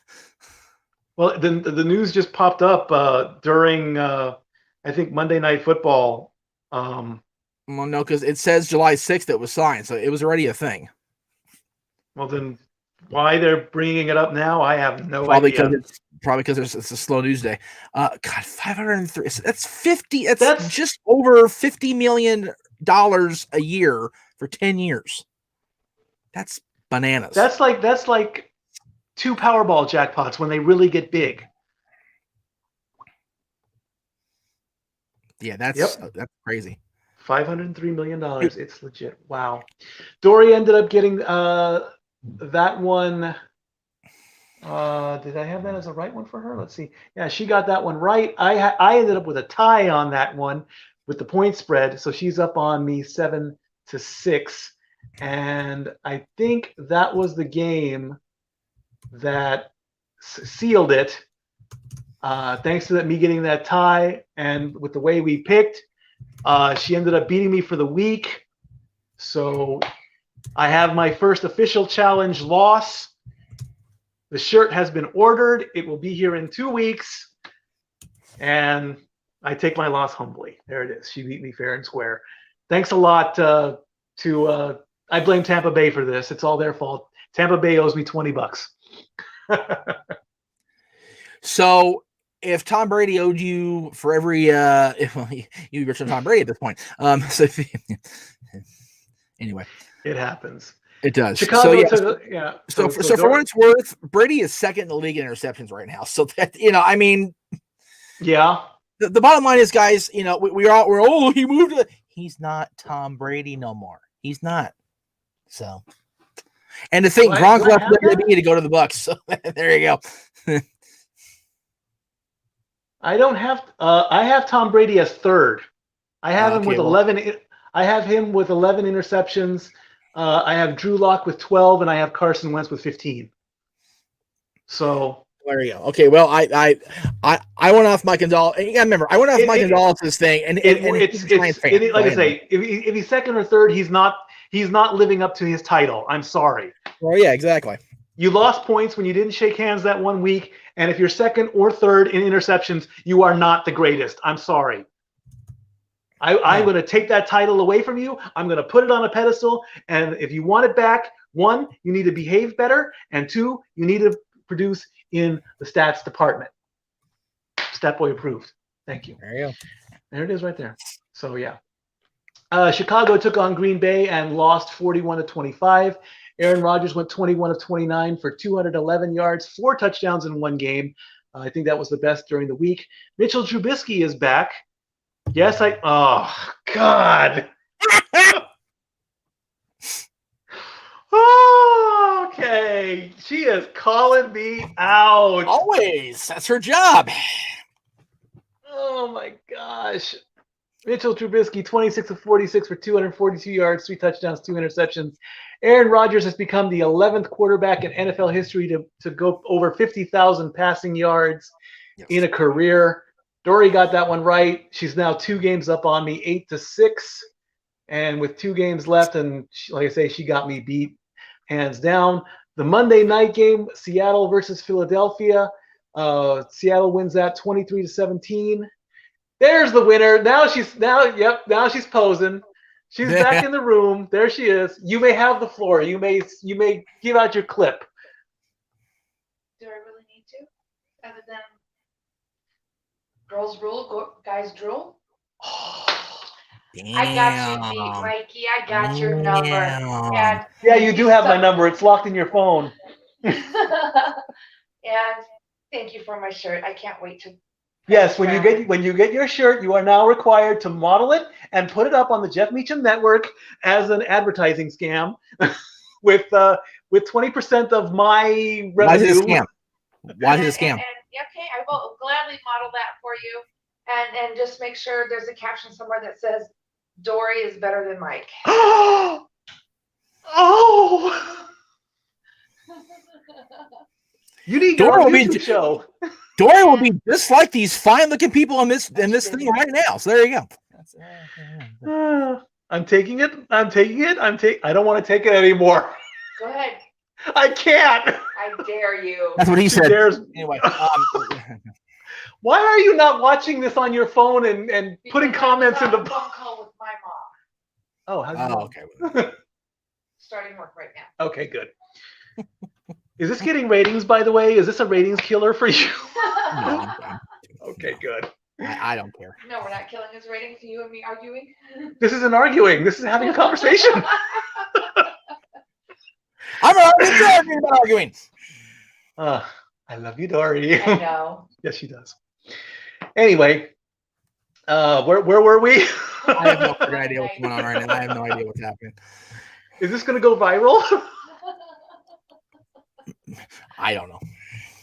Well, the news just popped up during, I think, Monday Night Football. Well, no, because it says July 6th it was signed, so it was already a thing. Well, then why they're bringing it up now, I have no idea. Probably because it's a slow news day. God, 503. That's 50. That's just over $50 million a year for 10 years. That's bananas. That's like 2 Powerball jackpots when they really get big. Yeah, that's crazy. $503 million. It's legit. Wow. Dory ended up getting that one. Did I have that as a right one for her? Let's see. Yeah, she got that one right. I ended up with a tie on that one with the point spread, so she's up on me 7-6, and I think that was the game that sealed it. Thanks to me getting that tie, and with the way we picked, she ended up beating me for the week. So I have my first official challenge loss. The shirt has been ordered. It will be here in 2 weeks. And I take my loss humbly. There it is. She beat me fair and square. Thanks a lot I blame Tampa Bay for this. It's all their fault. Tampa Bay owes me $20. So if Tom Brady owed you for every you return Tom Brady at this point. Anyway. It happens. It does. Chicago So for what it's worth, Brady is second in the league in interceptions right now. So that I mean, yeah. The bottom line is, guys, we're he moved. He's not Tom Brady no more. He's not. So, and to think Gronk left WWE to go to the Bucs. So there you go. I don't have. I have Tom Brady as third. I have him with 11. I have him with 11 interceptions. I have Drew Lock with 12, and I have Carson Wentz with 15. So there you go. Okay, well, I went off Mike Gonzalez. Yeah, remember, I went off Mike Gonzalez's thing, and it's like I say, if he's second or third, he's not living up to his title. I'm sorry. Well, yeah, exactly. You lost points when you didn't shake hands that 1 week, and if you're second or third in interceptions, you are not the greatest. I'm sorry. I'm going to take that title away from you. I'm going to put it on a pedestal, and if you want it back, 1, you need to behave better, and 2, you need to produce in the stats department. Statboy approved. Thank you. There you go. There it is right there. So, yeah. Chicago took on Green Bay and lost 41-25. Aaron Rodgers went 21 of 29 for 211 yards, 4 touchdowns in 1 game. I think that was the best during the week. Mitchell Trubisky is back. Yes, oh, God. Oh, okay. She is calling me out. Always. That's her job. Oh, my gosh. Mitchell Trubisky, 26 of 46 for 242 yards, 3 touchdowns, 2 interceptions. Aaron Rodgers has become the 11th quarterback in NFL history to go over 50,000 passing yards in a career. Dory got that one right. She's now 2 games up on me, 8-6. And with 2 games left, and like I say, she got me beat hands down. The Monday night game, Seattle versus Philadelphia. Seattle wins that 23-17. There's the winner. Now she's posing. She's back in the room. There she is. You may have the floor. You may give out your clip. Do I really need to? Other than girls rule, guys drool? Damn. I got you beat, Mikey. I got your number. And yeah, you do have my number. It's locked in your phone. And thank you for my shirt. I can't wait to. Yes, when you get your shirt, you are now required to model it and put it up on the Jeff Meacham Network as an advertising scam with 20% of my revenue. Why is it a scam? Why is it a scam? Okay, I will gladly model that for you, and just make sure there's a caption somewhere that says Dory is better than Mike. Oh. You need your own YouTube show. Dory will be just like these fine-looking people in this thing right now. So there you go. I'm taking it. I don't want to take it anymore. Go ahead. I can't. I dare you. That's what he said. Anyway. Why are you not watching this on your phone and putting comments in the phone call with my mom? Oh, how's it okay. Starting work right now. Okay, good. Is this getting ratings, by the way? Is this a ratings killer for you? No, okay, good. I don't care. No, we're not killing his ratings. You and me arguing. This isn't arguing. This is having a conversation. I'm arguing. I love you, Dory. I know. Yes, she does. Anyway, where were we? I have no idea what's going on right now. I have no idea what's happening. Is this going to go viral? I don't know.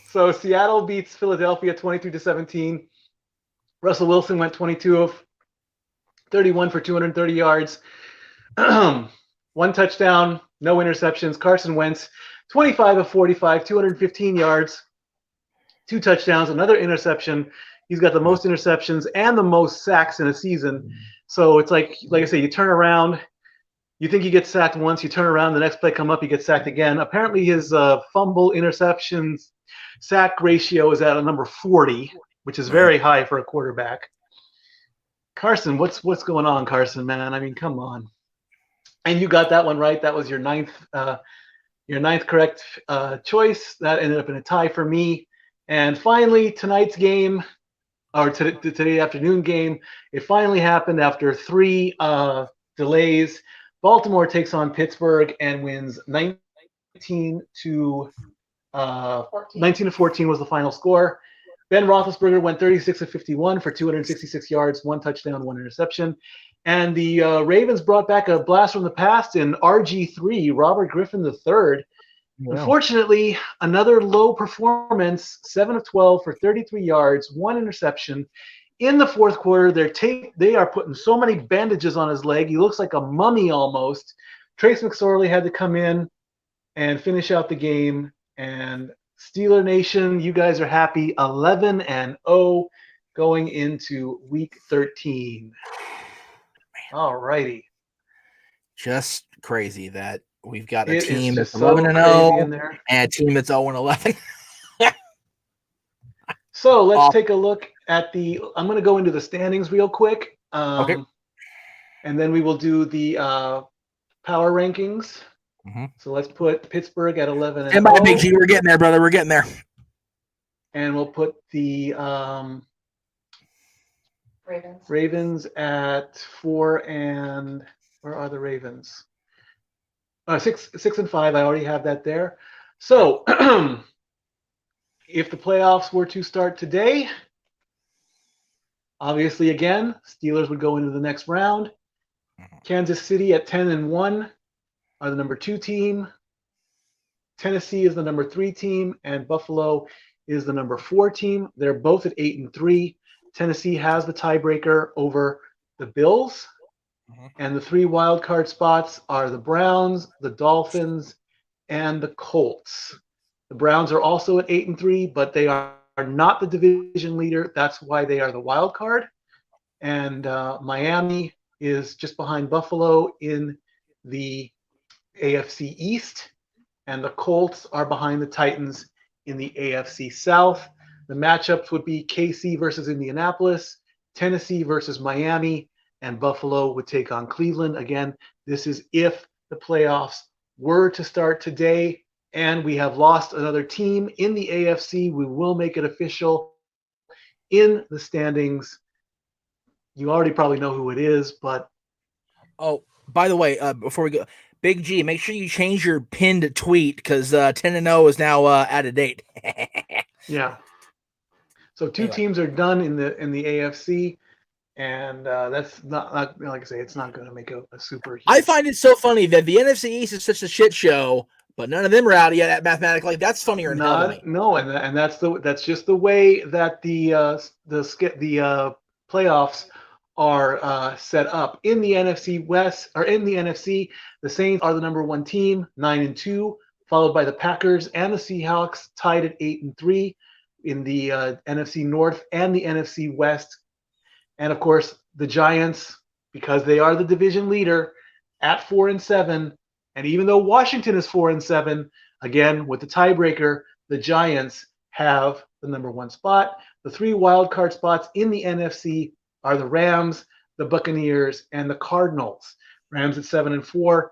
So Seattle beats Philadelphia 23-17. Russell Wilson went 22 of 31 for 230 yards. 1 touchdown, no interceptions. Carson Wentz, 25 of 45, 215 yards, 2 touchdowns, another interception. He's got the most interceptions and the most sacks in a season. So it's like I say, you turn around, you think he gets sacked once, you turn around, the next play come up, he gets sacked again. Apparently his fumble interceptions sack ratio is at a number 40, which is very high for a quarterback. Carson, what's going on, Carson, man? I mean, come on. And you got that one right. That was your ninth correct choice. That ended up in a tie for me. And finally, tonight's game, or today afternoon game, it finally happened after 3 delays. Baltimore takes on Pittsburgh and wins 19-14 was the final score. Ben Roethlisberger went 36 of 51 for 266 yards, 1 touchdown, 1 interception. And the Ravens brought back a blast from the past in RG3, Robert Griffin III. Wow. Unfortunately, another low performance, 7 of 12 for 33 yards, 1 interception. In the fourth quarter, they are putting so many bandages on his leg. He looks like a mummy almost. Trace McSorley had to come in and finish out the game. And Steeler Nation, you guys are happy, 11-0 going into Week 13. All righty. Just crazy that we've got a It team that's so 11-0 and a team that's 0-11. So let's take a look at I'm going to go into the standings real quick. Okay. And then we will do the power rankings. Mm-hmm. So let's put Pittsburgh at 11-0. Stand by, Big G. We're getting there, brother. We're getting there. And we'll put the Ravens at 4 and where are the Ravens? 6 and 5. I already have that there. So if the playoffs were to start today, obviously again, Steelers would go into the next round. Kansas City at 10-1 are the number 2 team. Tennessee is the number 3 team, and Buffalo is the number 4 team. They're both at 8-3. Tennessee has the tiebreaker over the Bills, Mhm. and the 3 wild card spots are the Browns, the Dolphins, and the Colts. The Browns are also at 8-3, but they are not the division leader. That's why they are the wild card. And Miami is just behind Buffalo in the AFC East, and the Colts are behind the Titans in the AFC South. The matchups would be KC versus Indianapolis, Tennessee versus Miami, and Buffalo would take on Cleveland. Again, this is if the playoffs were to start today and we have lost another team in the AFC. We will make it official in the standings. You already probably know who it is, but Oh, by the way, before we go, Big G, make sure you change your pinned tweet because 10-0 is now out of date. yeah. So two Anyway. teams are done in the AFC, and that's not like I say, it's not going to make a super. I find it so funny that the NFC East is such a shit show, but none of them are out yet mathematically. That's funnier than hell to me. No, and that's just the way that the playoffs are set up in the NFC West or in the NFC. The Saints are the number 1 team, 9-2, followed by the Packers and the Seahawks, tied at 8-3 in the NFC North and the NFC West, and of course the Giants, because they are the division leader, at 4-7. And even though Washington is 4-7, again with the tiebreaker, the Giants have the number 1 spot. The 3 wild card spots in the NFC are the Rams, the Buccaneers, and the Cardinals. Rams at 7-4,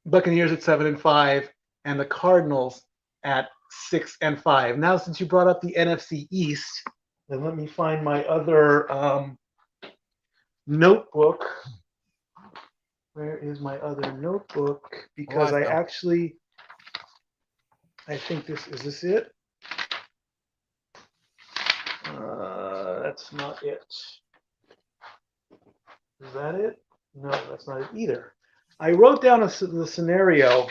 Buccaneers at 7-5, and the Cardinals at 6-5. Now, since you brought up the NFC East, then let me find my other notebook. Where is my other notebook? Because I think this is it? That's not it. Is that it? No, that's not it either. I wrote down the scenario.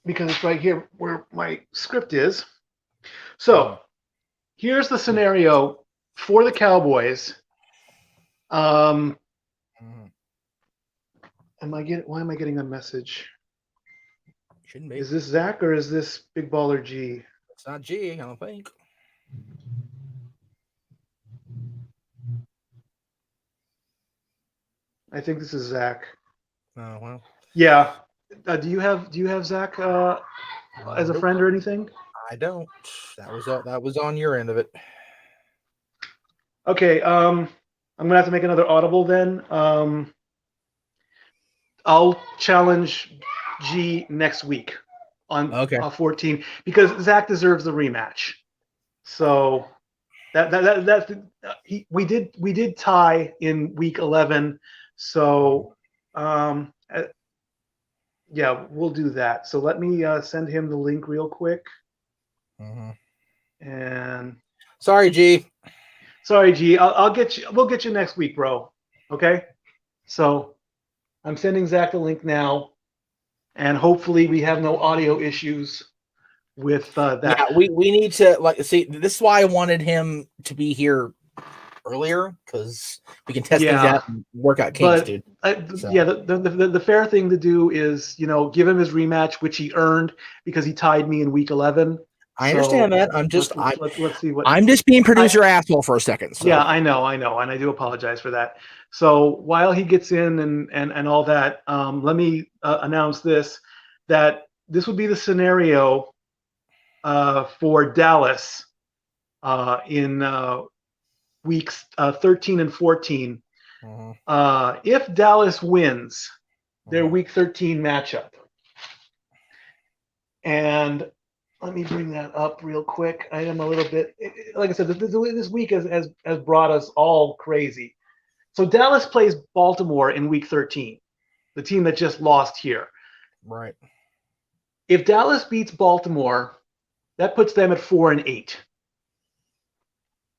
Because it's right here where my script is. So here's the scenario for the Cowboys. Why am I getting a message? Shouldn't be. Is this Zach or is this Big Baller G? It's not G, I don't think. I think this is Zach. Oh well. Yeah. Do you have Zach as a friend or anything? I don't. That was on your end of it. Okay. I'm gonna have to make another audible then. I'll challenge G next week on 14 because Zach deserves the rematch. So we did tie in week 11. So yeah, we'll do that. So let me send him the link real quick. And sorry, G. I'll get you. We'll get you next week, bro. Okay. So I'm sending Zach the link now, and hopefully we have no audio issues with that. Yeah, we need to see. This is why I wanted him to be here earlier because we can test things out and work out kinks, dude. Yeah, the fair thing to do is give him his rematch, which he earned because he tied me in week 11. I understand that. Let's see what I'm just being producer asshole for a second. So. Yeah, I know, and I do apologize for that. So while he gets in and all that, let me announce that this would be the scenario for Dallas in weeks 13 and 14. If Dallas wins their week 13 matchup, and let me bring that up real quick. I am a little bit, like I said, this week has brought us all crazy. So Dallas plays Baltimore in week 13, the team that just lost here. Right. If Dallas beats Baltimore, that puts them at 4-8.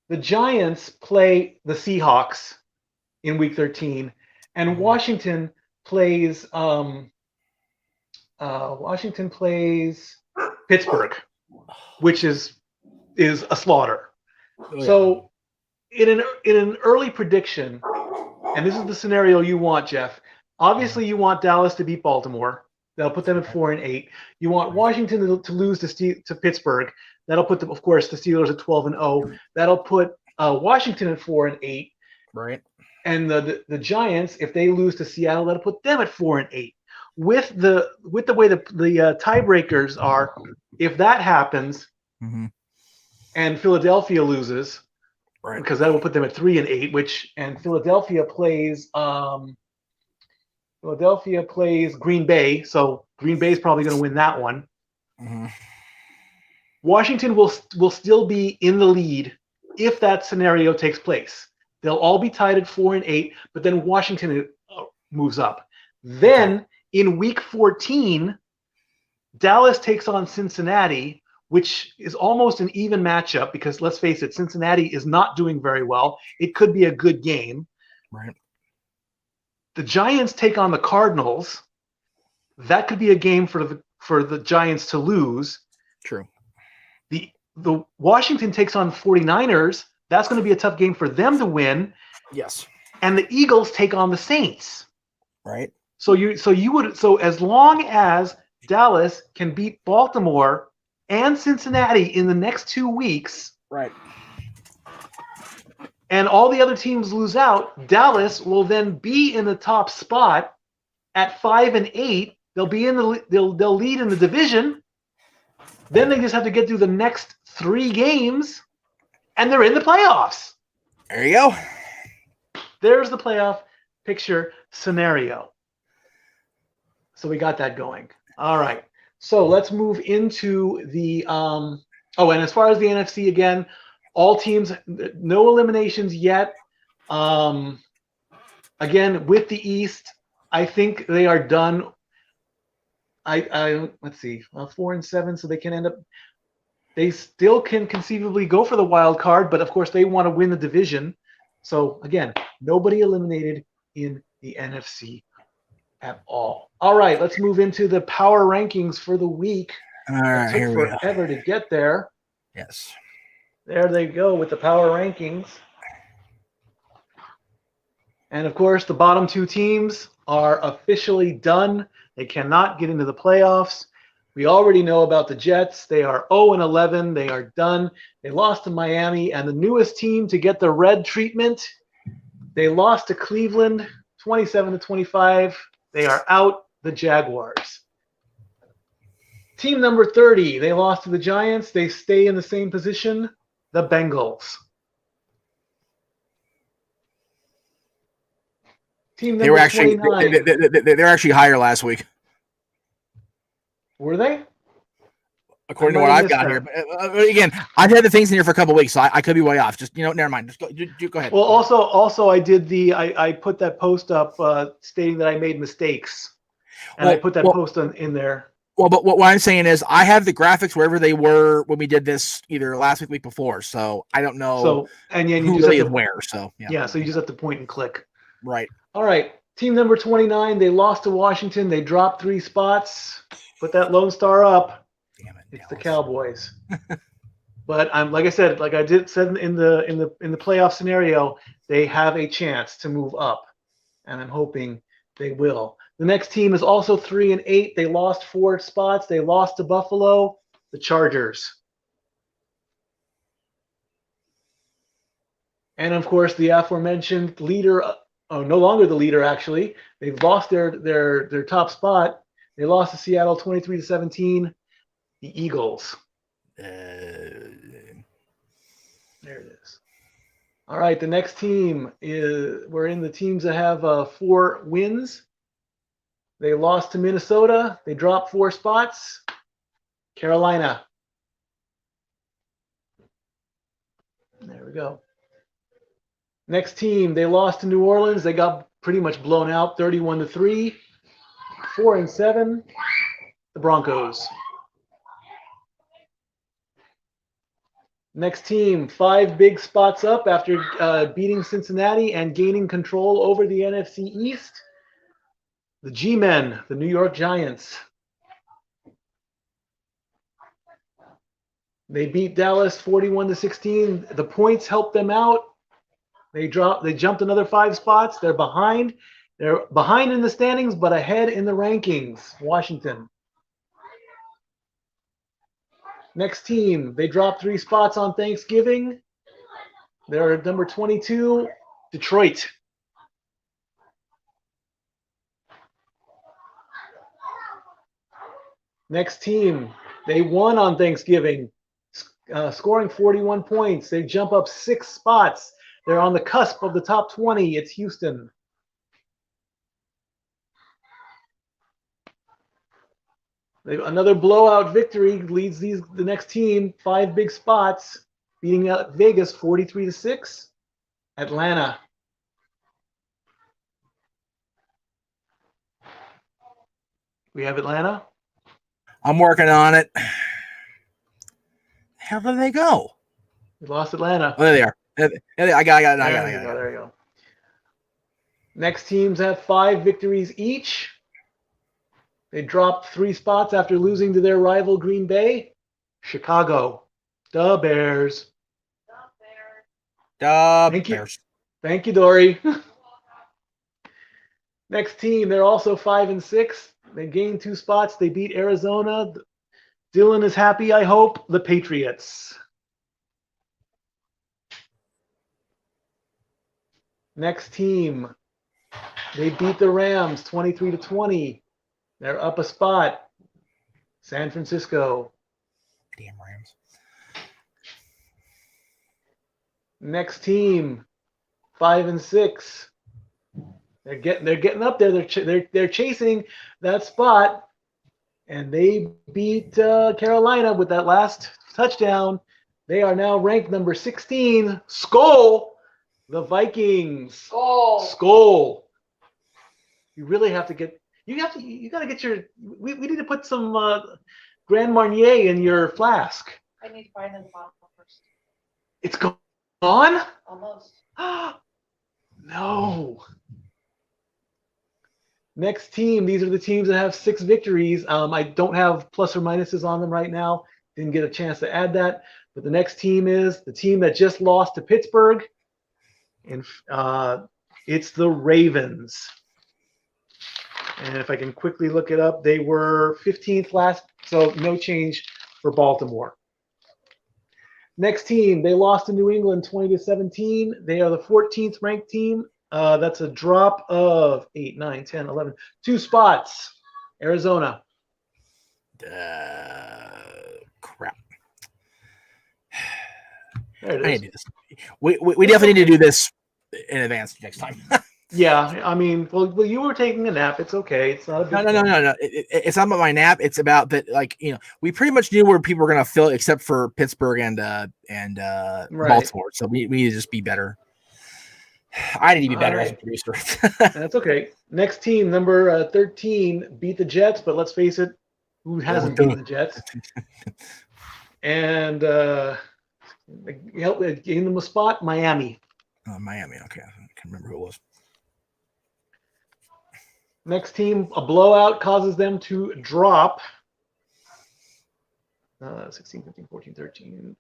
The Giants play the Seahawks in week 13, and Washington plays Pittsburgh, which is a slaughter. Oh, yeah. So in an early prediction, and this is the scenario you want, Jeff. Obviously, you want Dallas to beat Baltimore. That'll put them at 4-8. You want Washington to lose to Pittsburgh. That'll put them, of course, the Steelers at 12-0. That'll put Washington at 4-8. Right. And the Giants, if they lose to Seattle, that'll put them at 4-8. With the way the tiebreakers are, if that happens, and Philadelphia loses, right, because that will put them at 3-8. And Philadelphia plays Green Bay, so Green Bay is probably going to win that one. Washington will still be in the lead if that scenario takes place. They'll all be tied at 4-8, but then Washington moves up. Then in week 14, Dallas takes on Cincinnati, which is almost an even matchup because, let's face it, Cincinnati is not doing very well. It could be a good game. Right. The Giants take on the Cardinals. That could be a game for the Giants to lose. True. The Washington takes on 49ers. That's going to be a tough game for them to win. Yes. And the Eagles take on the Saints. Right. So as long as Dallas can beat Baltimore and Cincinnati in the next 2 weeks, right, and all the other teams lose out, Dallas will then be in the top spot at 5-8. They'll be they'll lead in the division. Then they just have to get through the next 3 games, and they're in the playoffs. There you go. There's the playoff picture scenario. So we got that going. All right. So let's move into the and as far as the NFC again, all teams, no eliminations yet. Again, with the East, I think they are done. Let's see, 4-7, so they can end up. They still can conceivably go for the wild card, but of course they want to win the division. So again, nobody eliminated in the NFC at all. All right, let's move into the power rankings for the week. All right, it took forever to get there. Yes. There they go with the power rankings. And of course, the bottom 2 teams are officially done. They cannot get into the playoffs. We already know about the Jets. They are 0-11. They are done. They lost to Miami. And the newest team to get the red treatment, they lost to Cleveland 27-25. They are out, the Jaguars. Team number 30, they lost to the Giants. They stay in the same position, the Bengals. Team number 29. They're actually higher last week. Were they? According to what I've got here. But again, I've had the things in here for a couple of weeks, so I could be way off. Just, never mind. Just go ahead. Well, also I did I put that post up stating that I made mistakes. And I put that post in there. Well, but what I'm saying is I have the graphics wherever they were when we did this either last week before. So I don't know who really is where. So, yeah, so you just have to point and click. Right. All right. Team number 29, they lost to Washington. They dropped 3 spots. Put that Lone Star up. Damn it, it's the Cowboys. But like I said in the playoff scenario, they have a chance to move up, and I'm hoping they will. The next team is also 3-8. They lost 4 spots. They lost to Buffalo, the Chargers. And of course, the aforementioned leader, no longer the leader actually. They've lost their top spot. They lost to Seattle 23-17. The Eagles. There it is. All right, the next team we're in the teams that have 4 wins. They lost to Minnesota. They dropped 4 spots. Carolina. There we go. Next team, they lost to New Orleans. They got pretty much blown out, 31-3. 4-7. The Broncos. Next team, 5 big spots up after beating Cincinnati and gaining control over the NFC East. The G-Men, the New York Giants. They beat Dallas 41-16. The points helped them out. They jumped another 5 spots. They're behind. They're behind in the standings, but ahead in the rankings. Washington. Next team, they dropped 3 spots on Thanksgiving. They're number 22, Detroit. Next team, they won on Thanksgiving, scoring 41 points. They jump up 6 spots. They're on the cusp of the top 20. It's Houston. Another blowout victory leads the next team 5 big spots, beating out Vegas 43-6. Atlanta. We have Atlanta. I'm working on it. How did they go? We lost Atlanta. Oh, there they are. I got it. There you go. Next teams have 5 victories each. They dropped 3 spots after losing to their rival Green Bay. Chicago. The Bears. Thank you. Thank you, Dory. Next team, they're also 5-6. They gained 2 spots. They beat Arizona. Dylan is happy, I hope. The Patriots. Next team, they beat the Rams 23-20. They're up a spot. San Francisco. Damn Rams. Next team, 5-6. They're getting up there. They're chasing that spot, and they beat Carolina with that last touchdown. They are now ranked number 16. Skol, the Vikings. Skol. You really have to get. You got to get your. We need to put some Grand Marnier in your flask. I need to find the bottle first. It's gone. Almost. No. Next team, these are the teams that have 6 victories. I don't have plus or minuses on them right now. Didn't get a chance to add that. But the next team is the team that just lost to Pittsburgh. And it's the Ravens. And if I can quickly look it up, they were 15th last, so no change for Baltimore. Next team, they lost to New England 20-17. They are the 14th ranked team. That's a drop of 8, 9, 10, 11. 2 spots. Arizona. Crap. There it is. I need to do this. We definitely need to do this in advance next time. Yeah, I mean, well, you were taking a nap. It's okay. It's not a big No. It's not about my nap. It's about that, we pretty much knew where people were going to fill, except for Pittsburgh and Right. Baltimore. So we need to just be better. I need to be better as a producer. That's okay. Next team, number 13, beat the Jets, but let's face it, who hasn't beaten the Jets? And gave them a spot, Miami. Miami. Okay, I can't remember who it was. Next team, a blowout causes them to drop. 16, 15, 14, 13.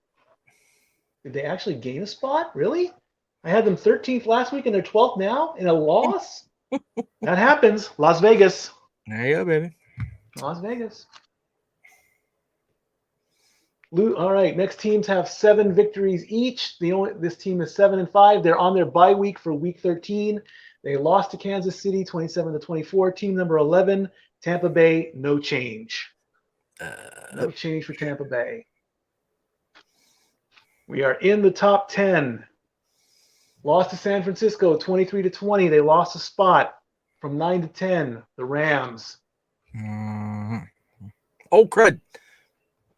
Did they actually gain a spot? Really? I had them 13th last week and they're 12th now in a loss? That happens. Las Vegas. There you go, baby. Las Vegas. All right, next teams have 7 victories each. This team is 7-5. They're on their bye week for week 13. They lost to Kansas City 27-24. Team number 11, Tampa Bay, no change. No change for Tampa Bay. We are in the top 10. Lost to San Francisco 23-20. They lost a spot from 9-10. The Rams. Oh, crud.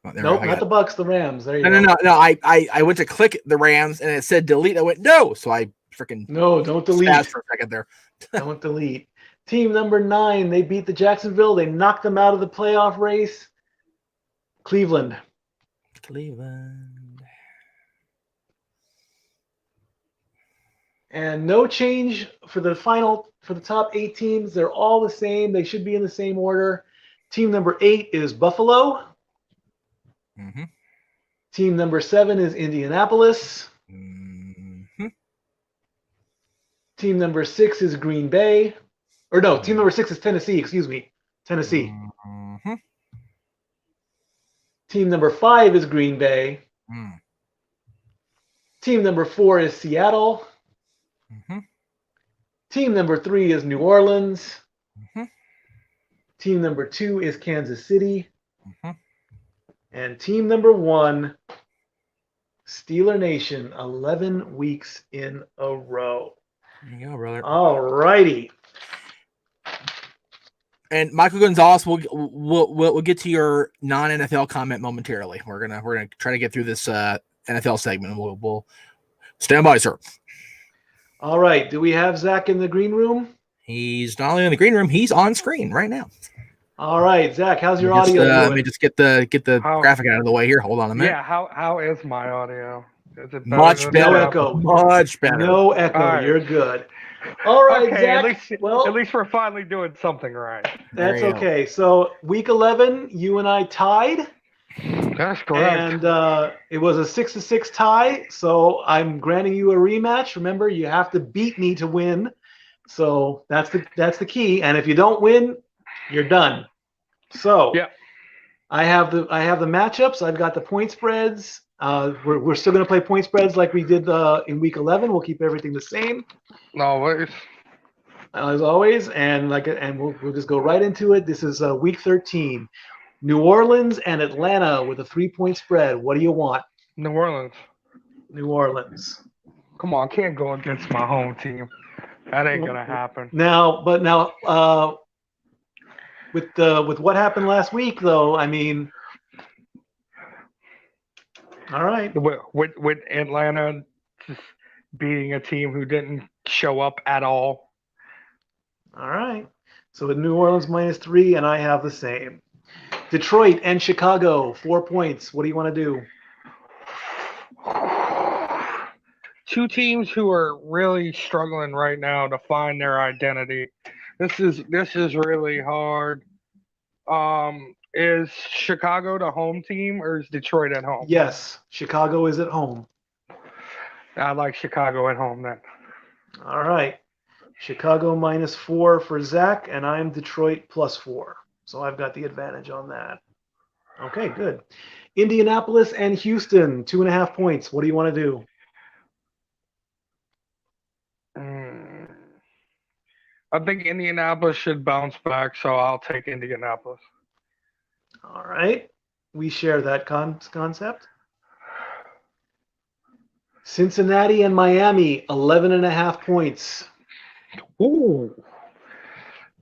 Nope, not the Bucks, the Rams. There you go. No. I went to click the Rams and it said delete. I went no, so I freaking don't delete for a second there. Don't delete. Team number 9, they beat the Jacksonville. They knocked them out of the playoff race. Cleveland. And no change for the top 8 teams. They're all the same. They should be in the same order. Team number 8 is Buffalo. Mm-hmm. Team number 7 is Indianapolis. Mhm. Team number 6 is Green Bay. Or no, team number 6 is Tennessee. Excuse me. Tennessee. Mhm. Team number 5 is Green Bay. Mm. Team number 4 is Seattle. Mhm. Team number 3 is New Orleans. Mhm. Team number 2 is Kansas City. Mhm. And team number 1, Steeler Nation, 11 weeks in a row. There you go, brother. All righty. And Michael Gonzalez, we'll get to your non-NFL comment momentarily. We're gonna try to get through this NFL segment. We'll stand by, sir. All right. Do we have Zach in the green room? He's not only in the green room, he's on screen right now. All right, Zach. How's your Just, audio doing? let me just get the How- graphic out of the way here. Hold on a minute. Yeah, how is my audio? Is it better Much than better. No that? echo. Much better. No echo. All right. You're good. All right, Okay, Zach. at least we're finally doing something right. That's There you go. okay. So week 11, you and I tied, That's correct. and it was a 6-6 tie. So I'm granting you a rematch. Remember, you have to beat me to win. So that's the key. And if you don't win, you're done. So Yeah. I have the matchups. I've got the point spreads. We're still going to play point spreads like we did in week 11. We'll keep everything the same No, wait. as always, and we'll just go right into it. This is week 13. New Orleans and Atlanta with a 3-point spread. What do you want? New Orleans. New Orleans. Come on, can't go against my home team. That ain't gonna happen. Now, with what happened last week, though, I mean, all right. With Atlanta just beating a team who didn't show up at all. All right. So with New Orleans -3, and I have the same. Detroit and Chicago, 4 points. What do you want to do? Two teams who are really struggling right now to find their identity. This is really hard. Is Chicago the home team or is Detroit at home? Yes, Chicago is at home. I like Chicago at home then. All right. Chicago -4 for Zach, and I'm Detroit +4. So I've got the advantage on that. Okay, good. Indianapolis and Houston, 2.5 points. What do you want to do? I think Indianapolis should bounce back, so I'll take Indianapolis. All right. We share that concept. Cincinnati and Miami, 11.5 points. Ooh.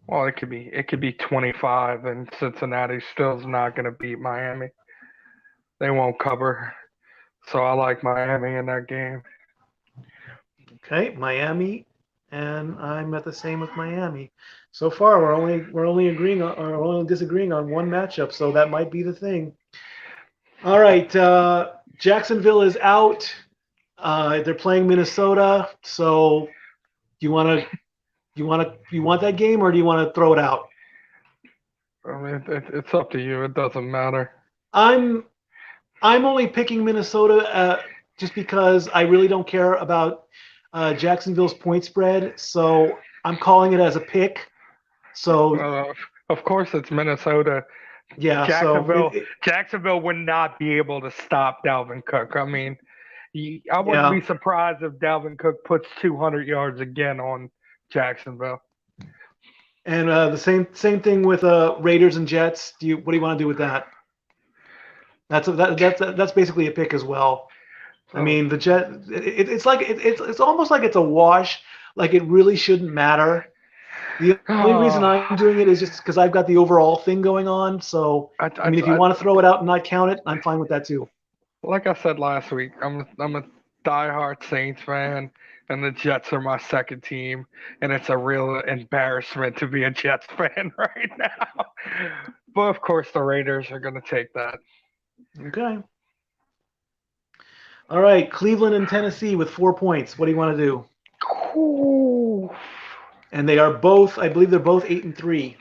Well, it could be 25, and Cincinnati still's not going to beat Miami. They won't cover, so I like Miami in that game. Okay, Miami, and I'm at the same with Miami. So far, we're only agreeing on, or only disagreeing on one matchup, so that might be the thing. All right, Jacksonville is out. They're playing Minnesota. So, you want that game, or do you want to throw it out? I mean, it's up to you. It doesn't matter. I'm only picking Minnesota just because I really don't care about Jacksonville's point spread. So I'm calling it as a pick. So of course, it's Minnesota. yeah, Jacksonville would not be able to stop Dalvin Cook. I mean, I wouldn't be surprised if Dalvin Cook puts 200 yards again on Jacksonville. And the same thing with Raiders and Jets. What do you want to do with that? That's basically a pick as well. I mean, the Jet. It's almost like it's a wash. Like it really shouldn't matter. The only reason I'm doing it is just because I've got the overall thing going on. So I mean, if you want to throw it out and not count it, I'm fine with that too. Like I said last week, I'm a diehard Saints fan, and the Jets are my second team, and it's a real embarrassment to be a Jets fan right now. But of course, the Raiders are going to take that. Okay. All right, Cleveland and Tennessee with 4 points. What do you want to do? Ooh. And they are both, I believe they're both 8-3.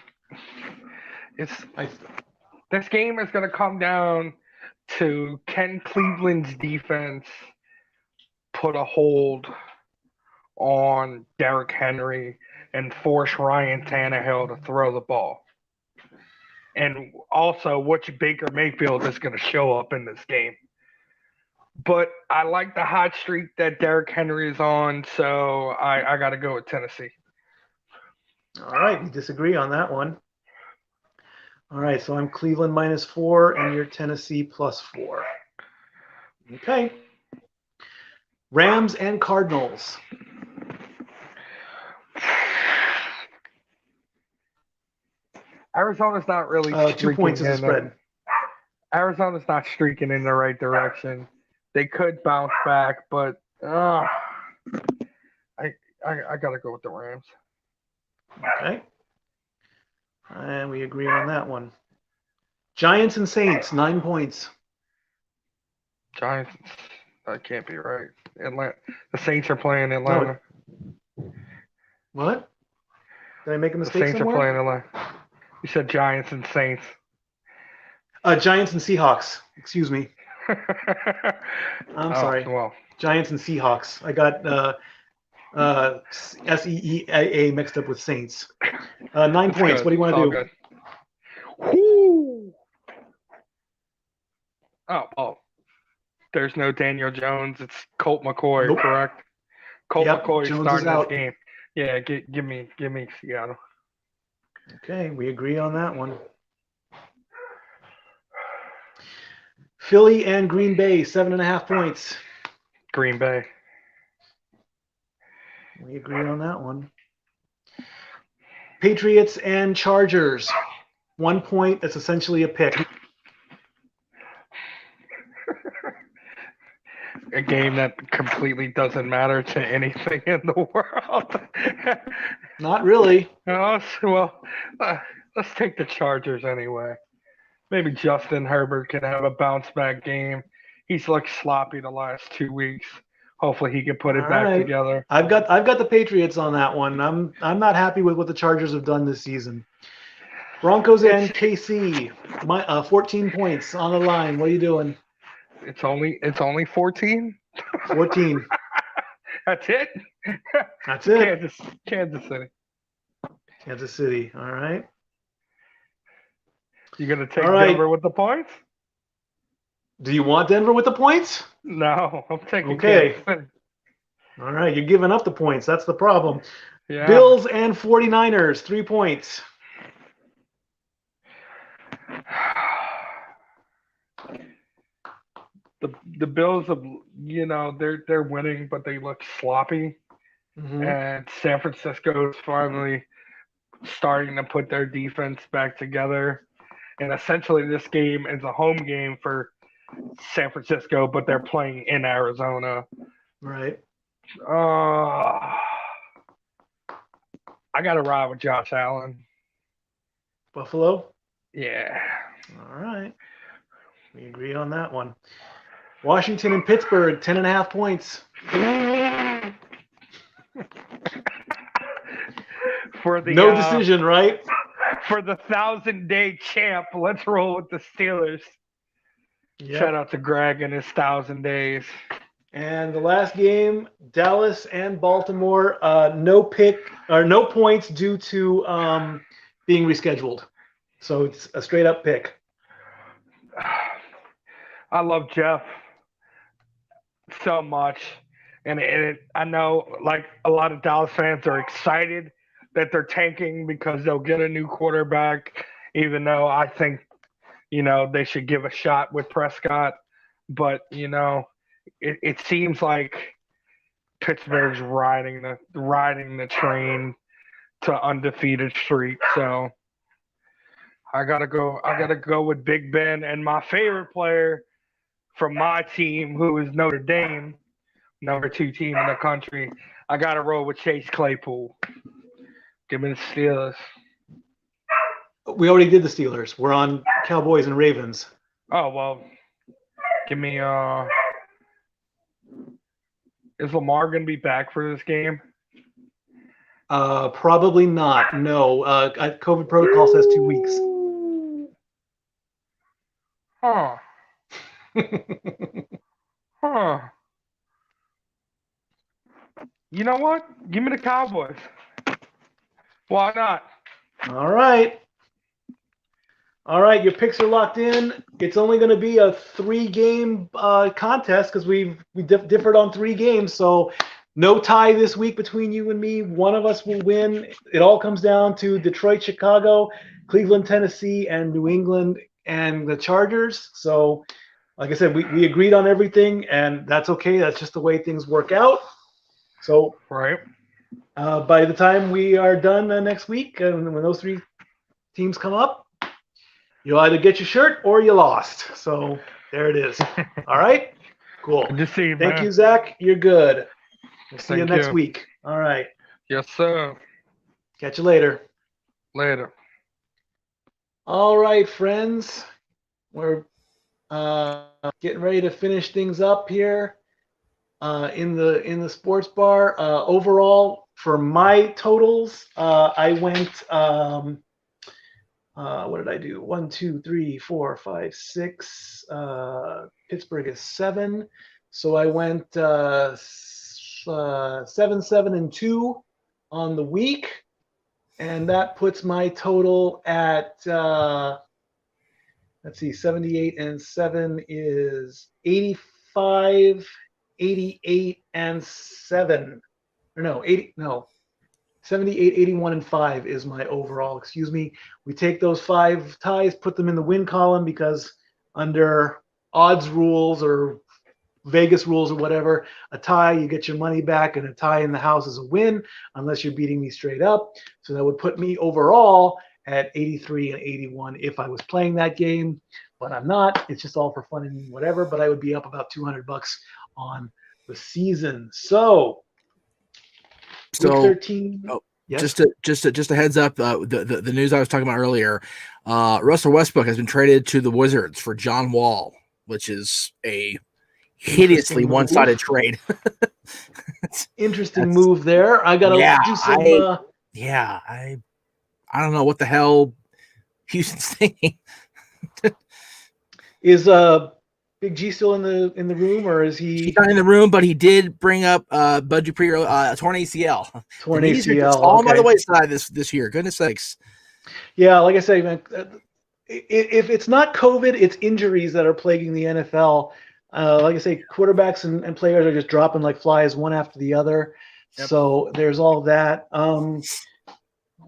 This game is going to come down can Cleveland's defense put a hold on Derrick Henry and force Ryan Tannehill to throw the ball? And also, which Baker Mayfield is going to show up in this game? But I like the hot streak that Derrick Henry is on, so I got to go with Tennessee. All right, we disagree on that one. All right, so I'm Cleveland -4, and you're Tennessee +4. Okay. Rams and Cardinals. Arizona's not really 2 points is the spread. Arizona's not streaking in the right direction. They could bounce back, but I gotta go with the Rams. Okay. And we agree on that one. Giants and Saints, 9 points. Giants, that can't be right. Atlanta, the Saints are playing Atlanta. What? Did I make a The mistake Saints somewhere? are playing Atlanta. You said Giants and Saints. Giants and Seahawks. Excuse me. I'm sorry. Well, Giants and Seahawks. I got SEEAA mixed up with Saints. 9 points. good. What do you want to do? Good. Whoo! Oh. There's no Daniel Jones. It's Colt McCoy, Nope. correct? Colt Yep, McCoy Jones is starting out. this game. Yeah, give me Seattle. Okay, we agree on that one. Philly and Green Bay, 7.5 points. Green Bay. We agree on that one. Patriots and Chargers, 1 point. That's essentially a pick. A game that completely doesn't matter to anything in the world. Not really. Well, let's take the Chargers anyway. Maybe Justin Herbert can have a bounce back game. He's looked sloppy the last 2 weeks. Hopefully he can put it back together. I've got the Patriots on that one. I'm not happy with what the Chargers have done this season. Broncos and KC, 14 points on the line. What are you doing? It's only 14. 14. That's it. That's it. Kansas City. Kansas City. All right. You gonna take All right. Denver with the points? Do you want Denver with the points? No, I'm taking Okay. Kansas City. All right, you're giving up the points. That's the problem. Yeah. Bills and 49ers, 3 points. The Bills have, they're winning, but they look sloppy. Mm-hmm. And San Francisco is finally starting to put their defense back together. And essentially, this game is a home game for San Francisco, but they're playing in Arizona. Right. I got to ride with Josh Allen. Buffalo? Yeah. All right. We agree on that one. Washington and Pittsburgh, 10.5 points. For the No decision, right? For the 1,000-day champ, let's roll with the Steelers. Yep. Shout out to Greg and his 1,000 days. And the last game, Dallas and Baltimore, no points due to being rescheduled. So it's a straight up pick. I love Jeff so much. And I know, like, a lot of Dallas fans are excited that they're tanking because they'll get a new quarterback, even though I think, they should give a shot with Prescott. But, it seems like Pittsburgh's riding the train to undefeated streak. So I gotta go with Big Ben and my favorite player from my team, who is Notre Dame, number 2 team in the country. I gotta roll with Chase Claypool. Give me the Steelers. We already did the Steelers. We're on Cowboys and Ravens. Oh, well, give me is Lamar going to be back for this game? Probably not. No. COVID protocol says 2 weeks. Huh. Huh. You know what? Give me the Cowboys. Why not? All right. All right, your picks are locked in. It's only going to be a 3-game contest because we differed on 3 games. So no tie this week between you and me. One of us will win. It all comes down to Detroit, Chicago, Cleveland, Tennessee, and New England and the Chargers. So, like I said, we agreed on everything, and that's okay. That's just the way things work out. So Right. by the time we are done next week, and when those 3 teams come up, you'll either get your shirt or you lost. So there it is. All right? Cool. Good to see you, Thank man. you, Zach. You're good. We'll see you Thank next you. week. All right. Yes, sir. Catch you later. Later. All right, friends. We're getting ready to finish things up here in the sports bar. Overall, for my totals, I went what did I do? 1, 2, 3, 4, 5, 6. Pittsburgh is 7. So I went 7, 7, and 2 on the week. And that puts my total at, let's see, 78 and 7 is 85, 88 and 7. Or no, 80, no. 78, 81, and 5 is my overall. Excuse me. We take those 5 ties, put them in the win column because under odds rules or Vegas rules or whatever, a tie, you get your money back, and a tie in the house is a win unless you're beating me straight up. So that would put me overall at 83 and 81 if I was playing that game, but I'm not. It's just all for fun and whatever, but I would be up about $200 on the season. So Week 13. Oh, yes. just a heads up. The news I was talking about earlier. Russell Westbrook has been traded to the Wizards for John Wall, which is a hideously one-sided trade. Interesting move there. I gotta do some. I don't know what the hell Houston's thinking. Is Big G still in the room, or is he? He's not in the room, but he did bring up Bud Dupree torn ACL. Torn ACL. All by the wayside this year. Goodness sakes. Yeah, like I say, man, if it's not COVID, it's injuries that are plaguing the NFL. Like I say, quarterbacks and players are just dropping like flies one after the other. Yep. So there's all that.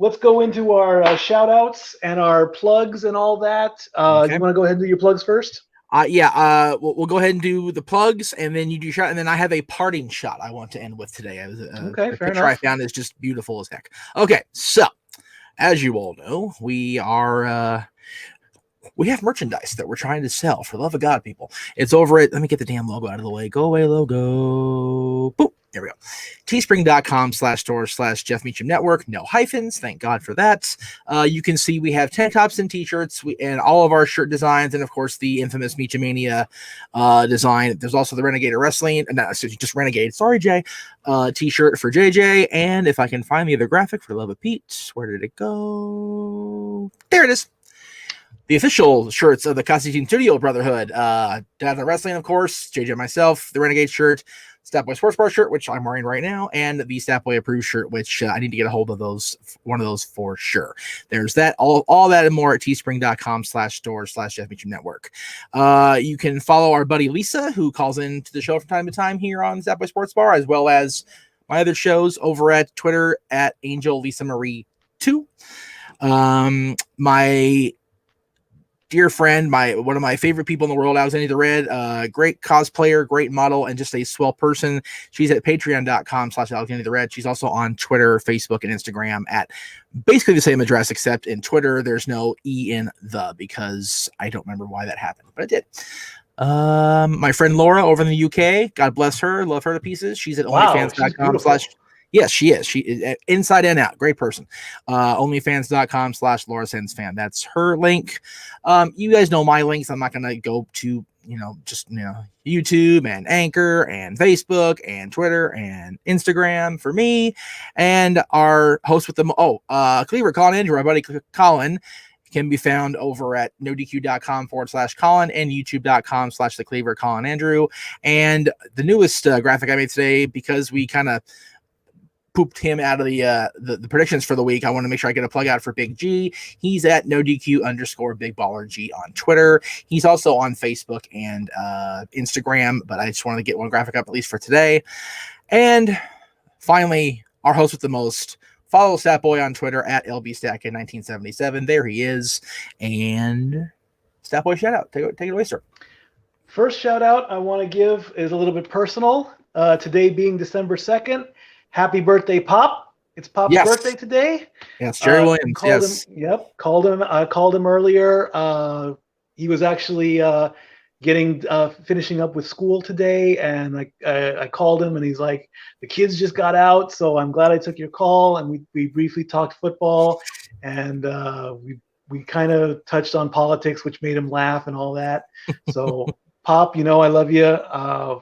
Let's go into our shout outs and our plugs and all that. Okay. You want to go ahead and do your plugs first? We'll go ahead and do the plugs, and then you do shot, and then I have a parting shot I want to end with today. Okay, fair enough. I found is just beautiful as heck. Okay, so as you all know, we have merchandise that we're trying to sell. For the love of God, people, it's over at. Let me get the damn logo out of the way. Go away, logo. Boop. There we go. Teespring.com/store/Jeff Meacham Network. No hyphens. Thank God for that. You can see we have tank tops and t-shirts and all of our shirt designs. And of course, the infamous Meachamania design. There's also the Renegade Wrestling. No, just Renegade. Sorry, Jay. T-shirt for JJ. And if I can find the other graphic for the love of Pete, where did it go? There it is. The official shirts of the Constantine Studio Brotherhood. Dad the Wrestling, of course. JJ and myself. The Renegade shirt. Statboy Sports Bar shirt, which I'm wearing right now, and the Statboy Approved shirt, which I need to get a hold of one of those for sure. There's that, all that and more at teespring.com/store/Jeff Meacham Network. You can follow our buddy Lisa, who calls into the show from time to time here on Statboy Sports Bar, as well as my other shows over at Twitter at Angel Lisa Marie 2. My dear friend, one of my favorite people in the world, Alexandria the Red, great cosplayer, great model, and just a swell person. She's at patreon.com/Alexandria the Red. She's also on Twitter, Facebook, and Instagram at basically the same address, except in Twitter, there's no E in the, because I don't remember why that happened, but it did. My friend Laura over in the UK, God bless her, love her to pieces. She's at onlyfans.com/ Yes, she is. She is inside and out. Great person. Onlyfans.com/LauraSensFan. That's her link. You guys know my links. I'm not going to go to, YouTube and Anchor and Facebook and Twitter and Instagram for me and our host with them. Cleaver, Colin Andrew, our buddy Colin, can be found over at nodq.com/Colin and youtube.com/the Cleaver Colin Andrew. And the newest graphic I made today, because we kind of pooped him out of the predictions for the week, I want to make sure I get a plug out for Big G. He's at NoDQ_BigBallerG on Twitter. He's also on Facebook and Instagram, but I just wanted to get one graphic up at least for today. And finally, our host with the most, follow Statboy on Twitter at LBStack1977. There he is. And Statboy, shout out. Take it away, sir. First shout out I want to give is a little bit personal. Today being December 2nd. Happy birthday, Pop. It's Pop's birthday today. Yes, Jerry Williams. Called him earlier. He was actually finishing up with school today, and I called him, and he's like, the kids just got out, so I'm glad I took your call. And we briefly talked football, and we kind of touched on politics, which made him laugh and all that. So Pop, I love you. I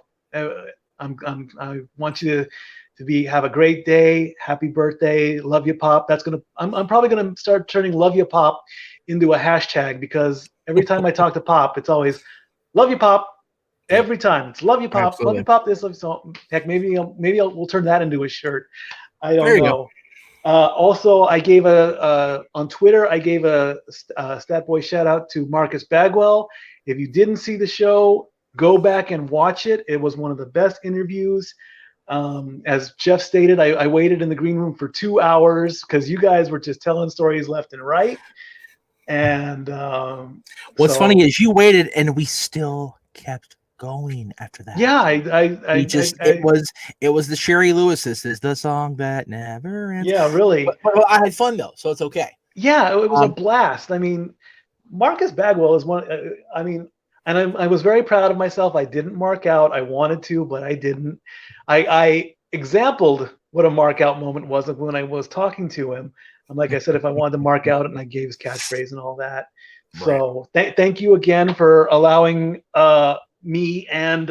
want you to have a great day. Happy birthday. Love you, Pop. I'm probably gonna start turning Love You, Pop into a hashtag, because every time I talk to Pop, it's always love you, Pop. Every time it's love you, Pop. Absolutely. Love you, Pop. This, love you. So heck, we'll turn that into a shirt. I don't know. Also, I gave on Twitter, I gave a Statboy shout out to Marcus Bagwell. If you didn't see the show, go back and watch it. It was one of the best interviews. As Jeff stated, I waited in the green room for 2 hours because you guys were just telling stories left and right. And what's funny is you waited and we still kept going after that. Yeah, it was the Sherry Lewis's is the song that never ends. Yeah, really. But I had fun though, so it's okay. Yeah, it was a blast. I mean, Marcus Bagwell is one. And I was very proud of myself. I didn't mark out. I wanted to, but I didn't. I exampled what a mark out moment was when I was talking to him. Like I said, if I wanted to mark out, and I gave his catchphrase and all that. Right. So thank you again for allowing me and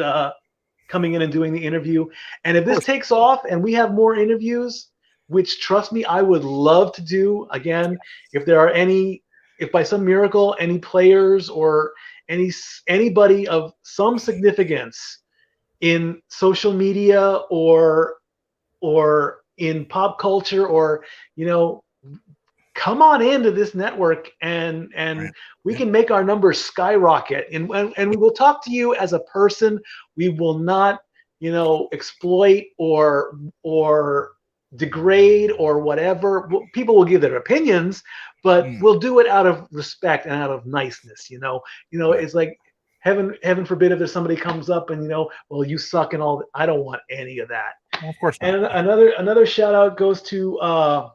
coming in and doing the interview. And if this takes off and we have more interviews, which trust me, I would love to do again, if by some miracle, any players or anybody of some significance in social media or in pop culture, or come on into this network and right. We can make our numbers skyrocket, and we will talk to you as a person. We will not exploit or degrade or whatever. People will give their opinions, but we'll do it out of respect and out of niceness. It's like heaven forbid if there's somebody comes up and well, you suck and all that. I don't want any of that. Well, of course not. And another shout out goes to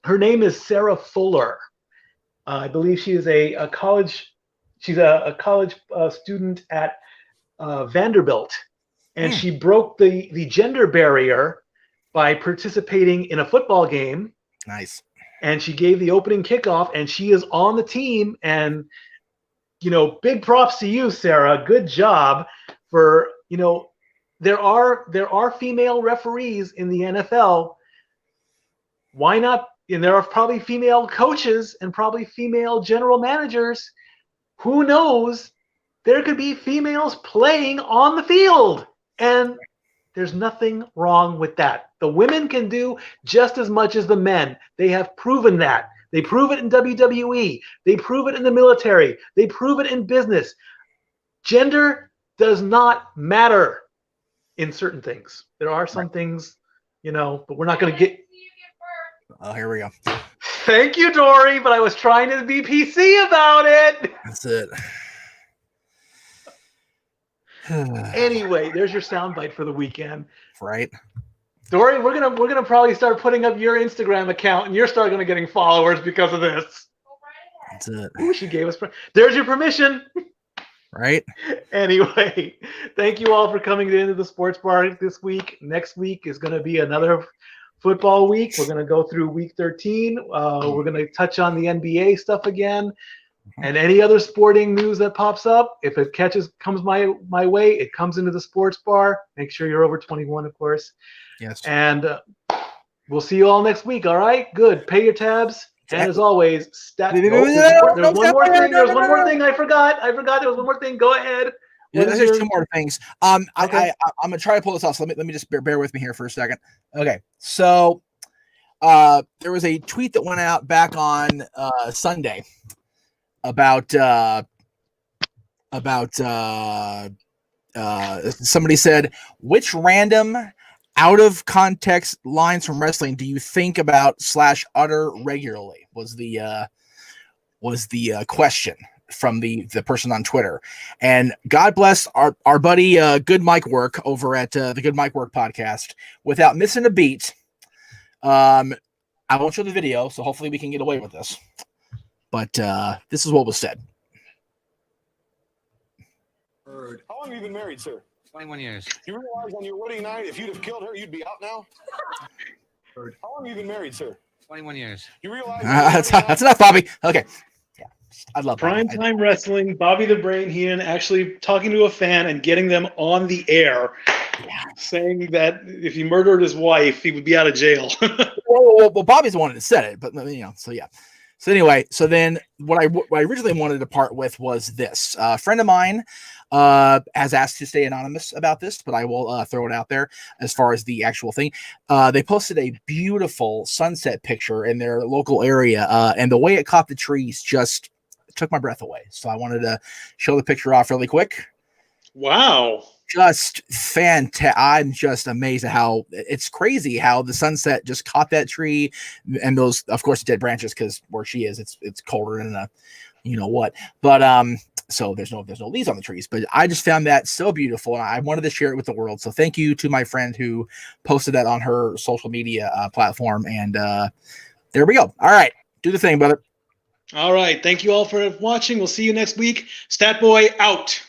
her name is Sarah Fuller. I believe she is a college. She's a college student at Vanderbilt, and she broke the gender barrier by participating in a football game. Nice. And she gave the opening kickoff, and she is on the team. And big props to you, Sarah. Good job for there are female referees in the NFL. Why not? And there are probably female coaches and probably female general managers. Who knows? There could be females playing on the field, and there's nothing wrong with that. The women can do just as much as the men. They have proven that. They prove it in WWE. They prove it in the military. They prove it in business. Gender does not matter in certain things. There are some things, but we're not going to get. Oh, here we go. Thank you, Dory, but I was trying to be PC about it. That's it. Anyway, there's your soundbite for the weekend. Right. Dory, we're gonna probably start putting up your Instagram account, and you're starting to getting followers because of this. That's it. Ooh, she gave us. There's your permission. Right. Anyway, thank you all for coming into the sports bar this week. Next week is going to be another football week. We're going to go through week 13. We're going to touch on the NBA stuff again, and any other sporting news that pops up. If it comes my way, it comes into the sports bar. Make sure you're over 21, of course. Yes. And we'll see you all next week. All right. Good. Pay your tabs. And as always, stat. There's There's one more thing. There's one more thing I forgot. There was one more thing. Go ahead. Yeah, there's two more things. I'm gonna try to pull this off. So let me just bear with me here for a second. Okay, so there was a tweet that went out back on Sunday about somebody said, which random out of context lines from wrestling do you think about / utter regularly was the question from the person on Twitter. And God bless our buddy Good Mike Work over at the Good Mike Work podcast. Without missing a beat, I won't show the video, so hopefully we can get away with this. But this is what was said. How long have you been married, sir? 21 years. You realize on your wedding night, if you'd have killed her, you'd be out now? How long have you been married, sir? 21 years. You realize that's enough, Bobby. Okay. Yeah. I love Prime Time Wrestling, Bobby the Brain Heenan actually talking to a fan and getting them on the air, saying that if he murdered his wife, he would be out of jail. well, Bobby's the one that said it, but so yeah. So anyway, so then what I originally wanted to part with was this. A friend of mine has asked to stay anonymous about this, but I will throw it out there as far as the actual thing. They posted a beautiful sunset picture in their local area, and the way it caught the trees just took my breath away. So I wanted to show the picture off really quick. Wow. Just fantastic. I'm just amazed at how it's crazy how the sunset just caught that tree and those, of course, dead branches, because where she is, it's colder than a, you know what. But so there's no leaves on the trees. But I just found that so beautiful, and I wanted to share it with the world. So thank you to my friend who posted that on her social media platform. And there we go. All right, do the thing, brother. All right. Thank you all for watching. We'll see you next week. Stat Boy out.